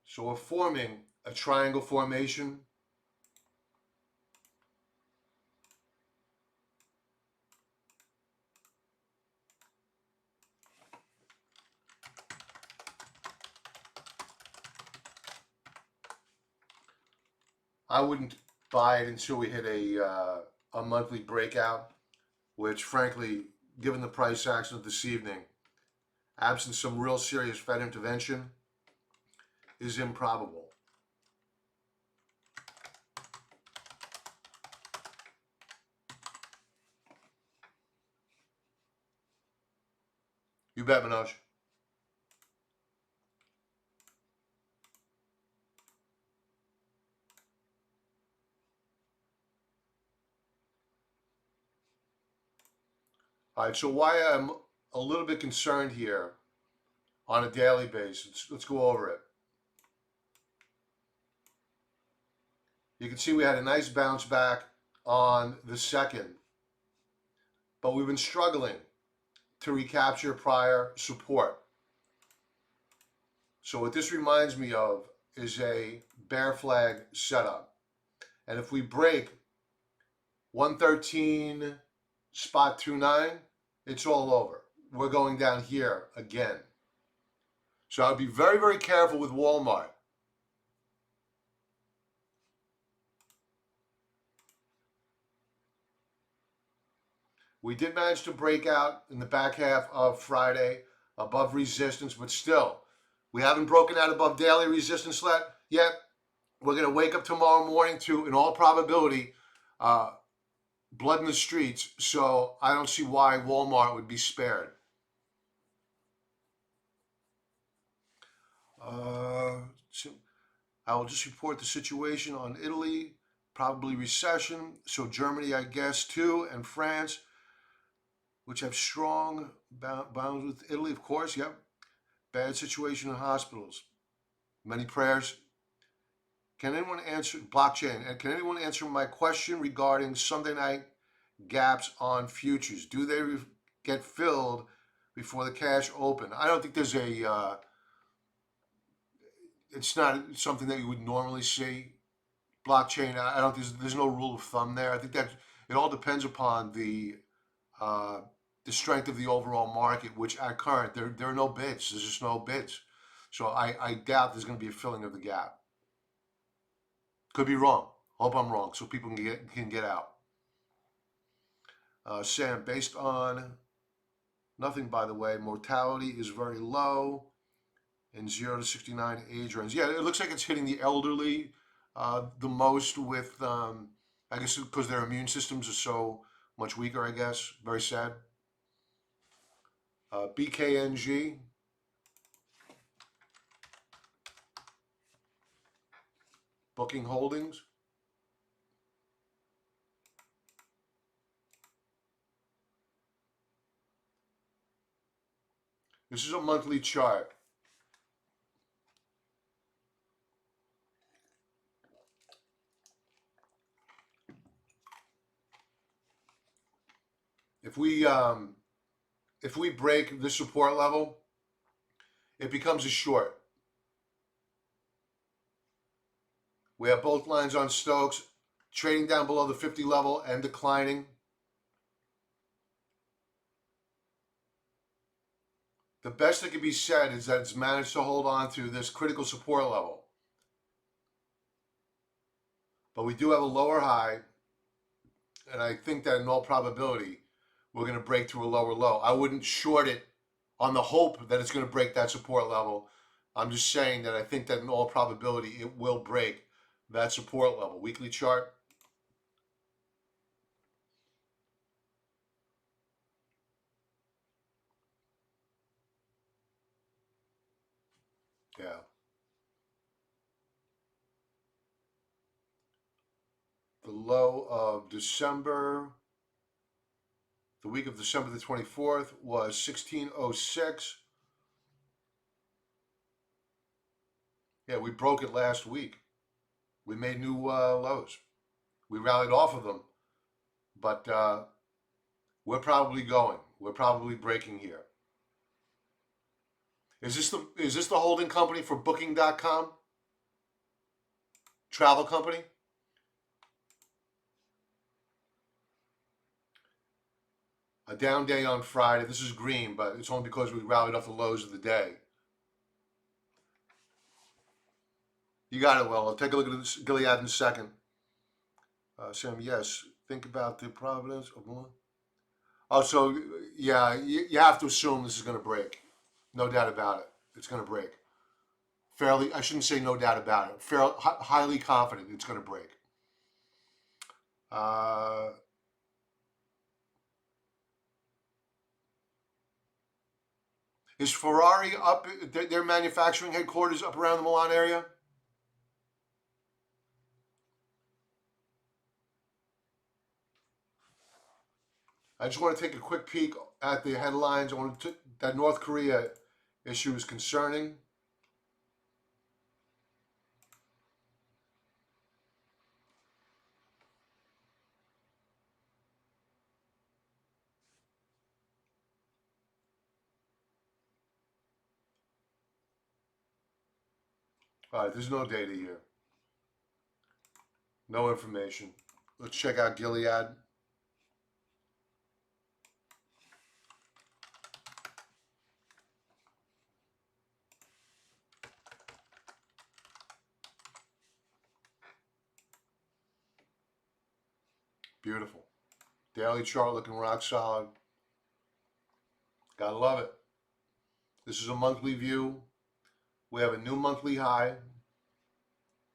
[SPEAKER 1] So we're forming a triangle formation. I wouldn't buy it until we hit a monthly breakout, which frankly, given the price action of this evening, absent some real serious Fed intervention, is improbable. You bet, Manoj. All right, so why I'm a little bit concerned here on a daily basis, let's go over it. You can see we had a nice bounce back on the 2nd, but we've been struggling to recapture prior support. So what this reminds me of is a bear flag setup. And if we break 113 spot 29, it's all over. We're going down here again. So I'd be very, very careful with Walmart. We did manage to break out in the back half of Friday above resistance, but still, we haven't broken out above daily resistance yet. We're going to wake up tomorrow morning to, in all probability, blood in the streets. So I don't see why Walmart would be spared. So I will just report the situation on Italy, probably recession. So Germany, I guess, too, and France, which have strong bounds with Italy, of course. Yep. Bad situation in hospitals. Many prayers. Can anyone answer blockchain? And can anyone answer my question regarding Sunday night gaps on futures? Do they get filled before the cash open? I don't think there's it's not something that you would normally see. Blockchain, I don't. There's no rule of thumb there. I think that it all depends upon uh, the strength of the overall market, which at current there are no bids. There's just no bids. So I doubt there's going to be a filling of the gap. Could be wrong. Hope I'm wrong, so people can get out. Sam, based on nothing, by the way, mortality is very low in 0 to 69 age range. Yeah, it looks like it's hitting the elderly the most with, I guess, because their immune systems are so much weaker, I guess. Very sad. BKNG, Booking Holdings. This is a monthly chart. If we um, if we break this support level, it becomes a short. We have both lines on Stokes, trading down below the 50 level and declining. The best that can be said is that it's managed to hold on to this critical support level. But we do have a lower high, and I think that in all probability, we're going to break through a lower low. I wouldn't short it on the hope that it's going to break that support level. I'm just saying that I think that in all probability, it will break that support level. Weekly chart. Yeah. The low of December, the week of December the 24th was 1606. Yeah, we broke it last week. We made new lows. We rallied off of them, but we're probably going. We're probably breaking here. Is this the holding company for Booking.com? Travel company? A down day on Friday. This is green, but it's only because we rallied off the lows of the day. You got it, Well. I'll take a look at this Gilead in a second. Sam, yes. Think about the providence of one. Oh, so yeah, you have to assume this is going to break. No doubt about it. It's going to break. Fairly, I shouldn't say no doubt about it. Highly confident it's going to break. Uh, is Ferrari up? Their manufacturing headquarters up around the Milan area? I just want to take a quick peek at the headlines. That North Korea issue is concerning. All right, there's no data here. No information. Let's check out Gilead. Beautiful. Daily chart looking rock solid. Gotta love it. This is a monthly view. We have a new monthly high.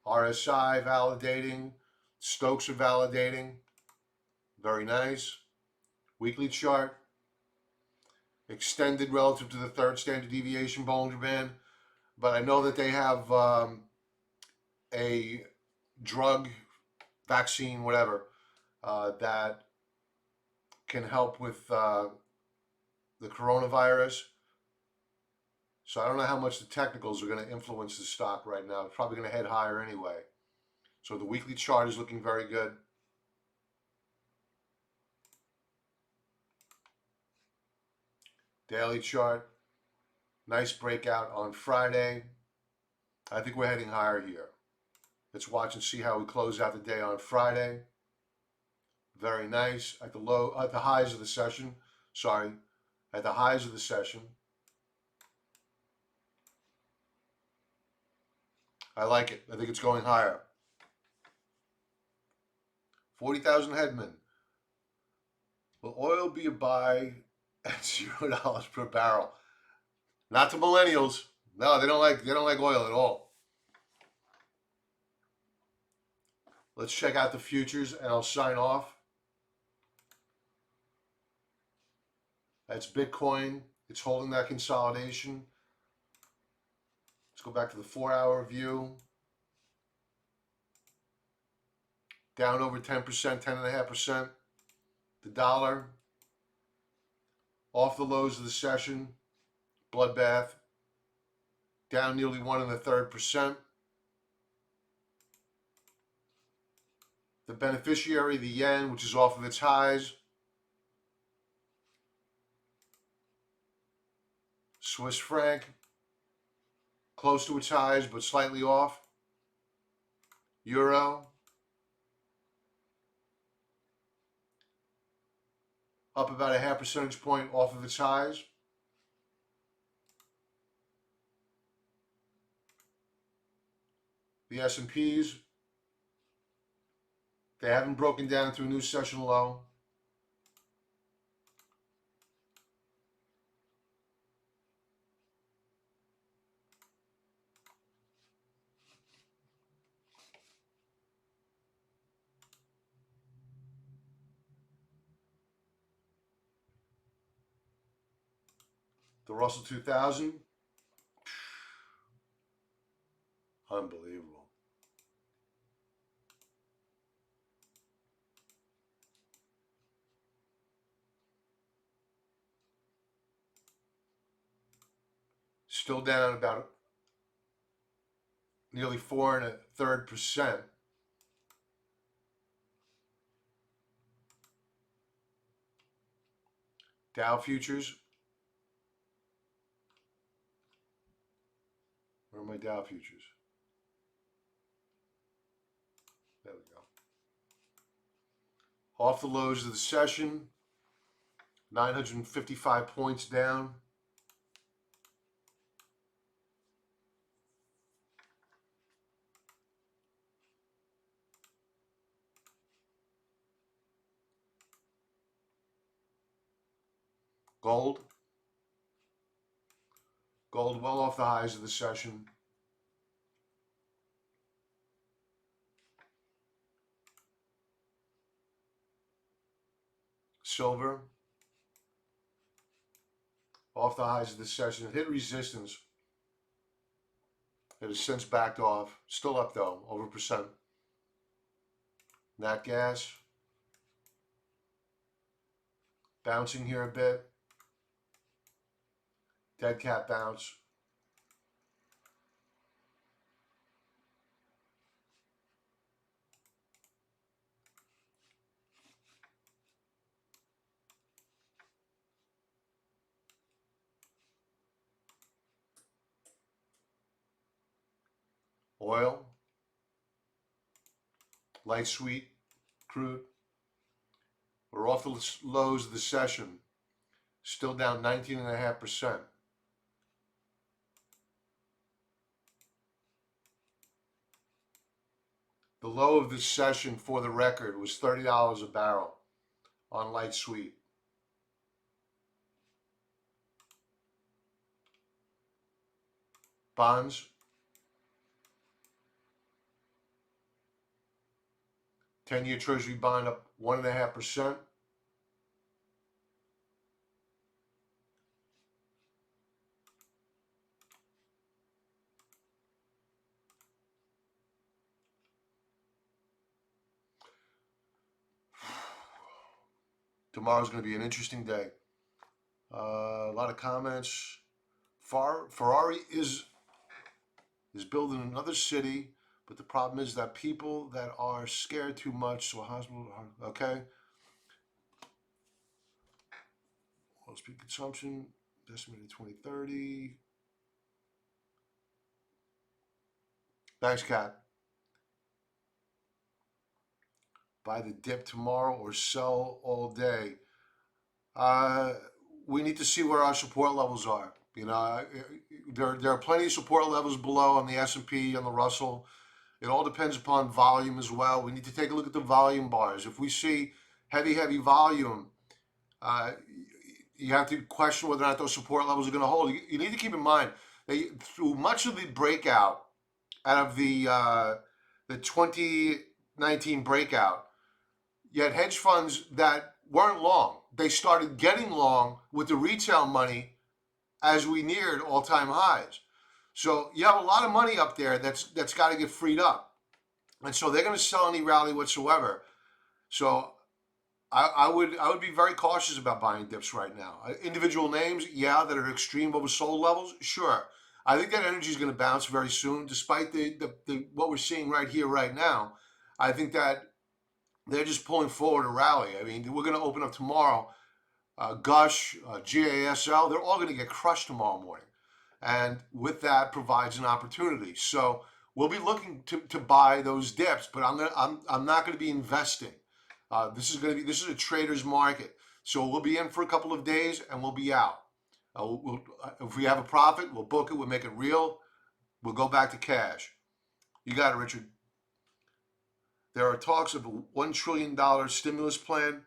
[SPEAKER 1] RSI validating. Stokes are validating. Very nice. Weekly chart. Extended relative to the third standard deviation Bollinger Band. But I know that they have a drug, vaccine, whatever, that can help with the coronavirus. So I don't know how much the technicals are going to influence the stock right now. It's probably going to head higher anyway. So the weekly chart is looking very good. Daily chart, nice breakout on Friday. I think we're heading higher here. Let's watch and see how we close out the day on Friday. Very nice. At the highs of the session. Sorry, at the highs of the session. I like it. I think it's going higher. 40,000 Headman. Will oil be a buy at $0 per barrel? Not to millennials. No, they don't like oil at all. Let's check out the futures and I'll sign off. That's Bitcoin. It's holding that consolidation. Let's go back to the 4-hour view. Down over 10%, 10.5%. The dollar off the lows of the session. Bloodbath. Down nearly 1.33%. The beneficiary, the yen, which is off of its highs. Swiss franc, close to its highs, but slightly off. Euro, up about a half percentage point off of its highs. The S&Ps, they haven't broken down to a new session low. The Russell 2000, unbelievable. Still down about nearly 4.33%. Dow futures. Where are my Dow futures? There we go. Off the lows of the session. 955 points down. Gold. Gold well off the highs of the session. Silver. Off the highs of the session. It hit resistance. It has since backed off. Still up though, over percent. Nat gas. Bouncing here a bit. Dead cat bounce. Oil. Light sweet crude. We're off the lows of the session. Still down 19.5%. The low of this session, for the record, was $30 a barrel on light sweet. Bonds. 10-year Treasury bond up 1.5%. Tomorrow's going to be an interesting day. A lot of comments. Ferrari is building another city, but the problem is that people that are scared too much, so a hospital, okay? Most peak consumption, estimated 2030. Thanks, Kat. Buy the dip tomorrow or sell all day. Uh, we need to see where our support levels are. You know, there are plenty of support levels below on the S&P and the Russell. It all depends upon volume as well. We need to take a look at the volume bars. If we see heavy volume, uh, you have to question whether or not those support levels are going to hold. You need to keep in mind that through much of the breakout out of the 2019 breakout, you had hedge funds that weren't long. They started getting long with the retail money as we neared all-time highs. So you have a lot of money up there that's got to get freed up, and so they're going to sell any rally whatsoever. So I would be very cautious about buying dips right now. Individual names, yeah, that are extreme oversold levels, sure. I think that energy is going to bounce very soon, despite the what we're seeing right here, right now. I think that they're just pulling forward a rally. I mean, we're going to open up tomorrow. Gush, GASL, they're all going to get crushed tomorrow morning, and with that provides an opportunity. So we'll be looking to buy those dips, but I'm not going to be investing. This is a trader's market, so we'll be in for a couple of days and we'll be out. If we have a profit, we'll book it. We'll make it real. We'll go back to cash. You got it, Richard. There are talks of a $1 trillion stimulus plan.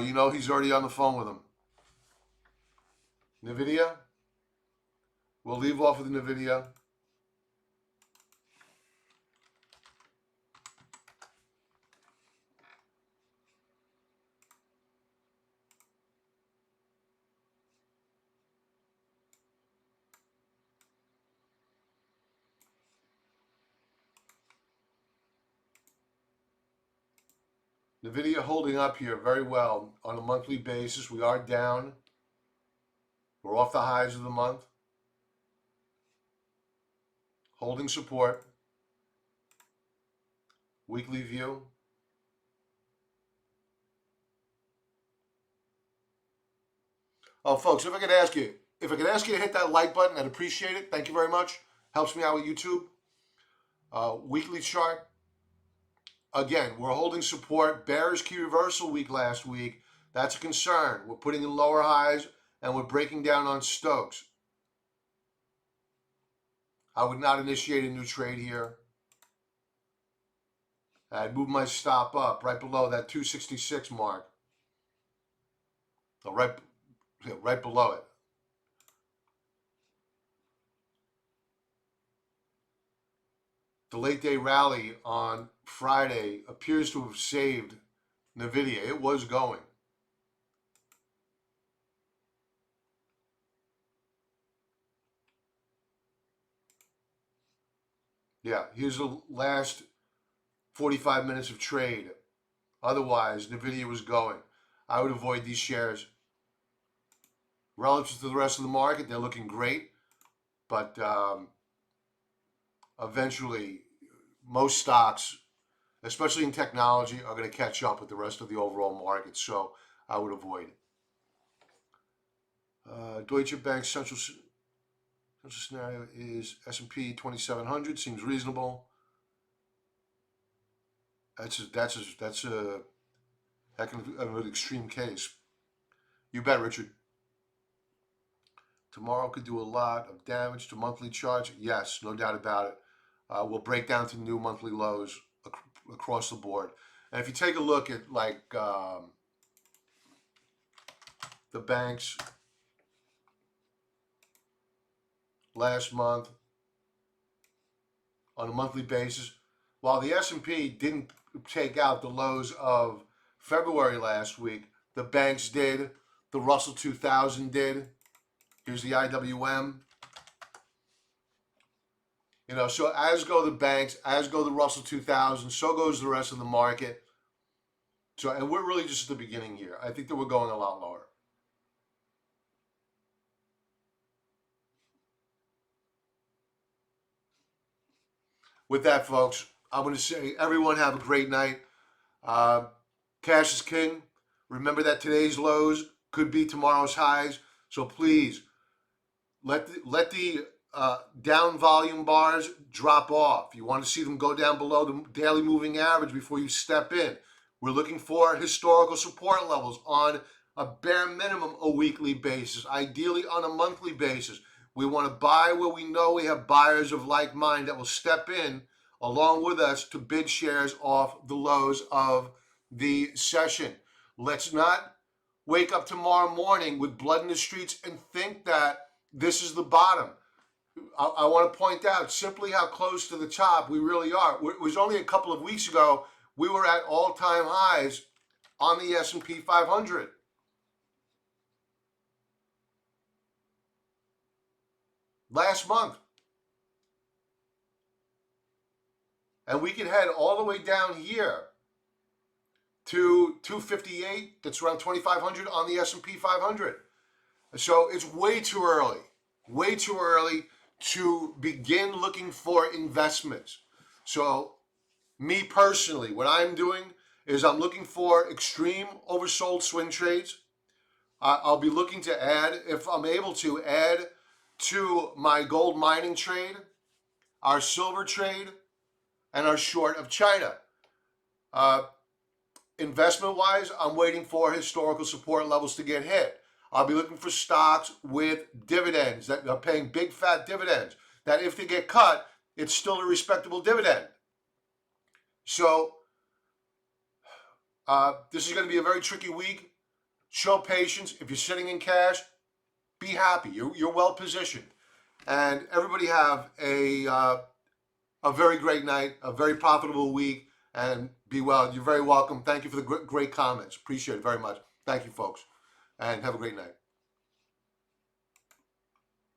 [SPEAKER 1] You know he's already on the phone with him. NVIDIA. We'll leave off with NVIDIA. NVIDIA holding up here very well on a monthly basis. We are down. We're off the highs of the month. Holding support. Weekly view. Oh, folks, if I could ask you to hit that like button, I'd appreciate it. Thank you very much. Helps me out with YouTube. Weekly chart. Again, we're holding support. Bearish key reversal week last week. That's a concern. We're putting in lower highs and we're breaking down on Stokes. I would not initiate a new trade here. I'd move my stop up right below that 266 mark. Oh, right below it. The late day rally on Friday appears to have saved NVIDIA. It was going. Yeah, here's the last 45 minutes of trade. Otherwise, NVIDIA was going. I would avoid these shares. Relative to the rest of the market, they're looking great. But eventually, most stocks, especially in technology, are going to catch up with the rest of the overall market. So I would avoid it. Deutsche Bank central scenario is S&P 2700. Seems reasonable. That's a heck of an extreme case. You bet, Richard. Tomorrow could do a lot of damage to monthly charts. Yes, no doubt about it. We'll break down to new monthly lows across the board. And if you take a look at like the banks last month on a monthly basis, while the S&P didn't take out the lows of February last week, the banks did. The Russell 2000 did. Here's the IWM. You know, so as go the banks, as go the Russell 2000, so goes the rest of the market. So, and we're really just at the beginning here. I think that we're going a lot lower. With that, folks, I'm going to say everyone have a great night. Cash is king. Remember that today's lows could be tomorrow's highs. So please let the down volume bars drop off. You want to see them go down below the daily moving average before you step in. We're looking for historical support levels on a bare minimum a weekly basis, ideally on a monthly basis. We want to buy where we know we have buyers of like mind that will step in along with us to bid shares off the lows of the session. Let's not wake up tomorrow morning with blood in the streets and think that this is the bottom. I want to point out simply how close to the top we really are. It was only a couple of weeks ago we were at all-time highs on the S&P 500. Last month. And we can head all the way down here to 258, that's around 2,500 on the S&P 500. So it's way too early to begin looking for investments. So me personally, what I'm doing is I'm looking for extreme oversold swing trades. I'll be looking to add, if I'm able to, add to my gold mining trade, our silver trade, and our short of China. Investment-wise, I'm waiting for historical support levels to get hit. I'll be looking for stocks with dividends that are paying big fat dividends, that if they get cut, it's still a respectable dividend. So this is going to be a very tricky week. Show patience. If you're sitting in cash, be happy. You're well positioned. And everybody have a very great night, a very profitable week, and be well. You're very welcome. Thank you for the great comments. Appreciate it very much. Thank you, folks, and have a great night.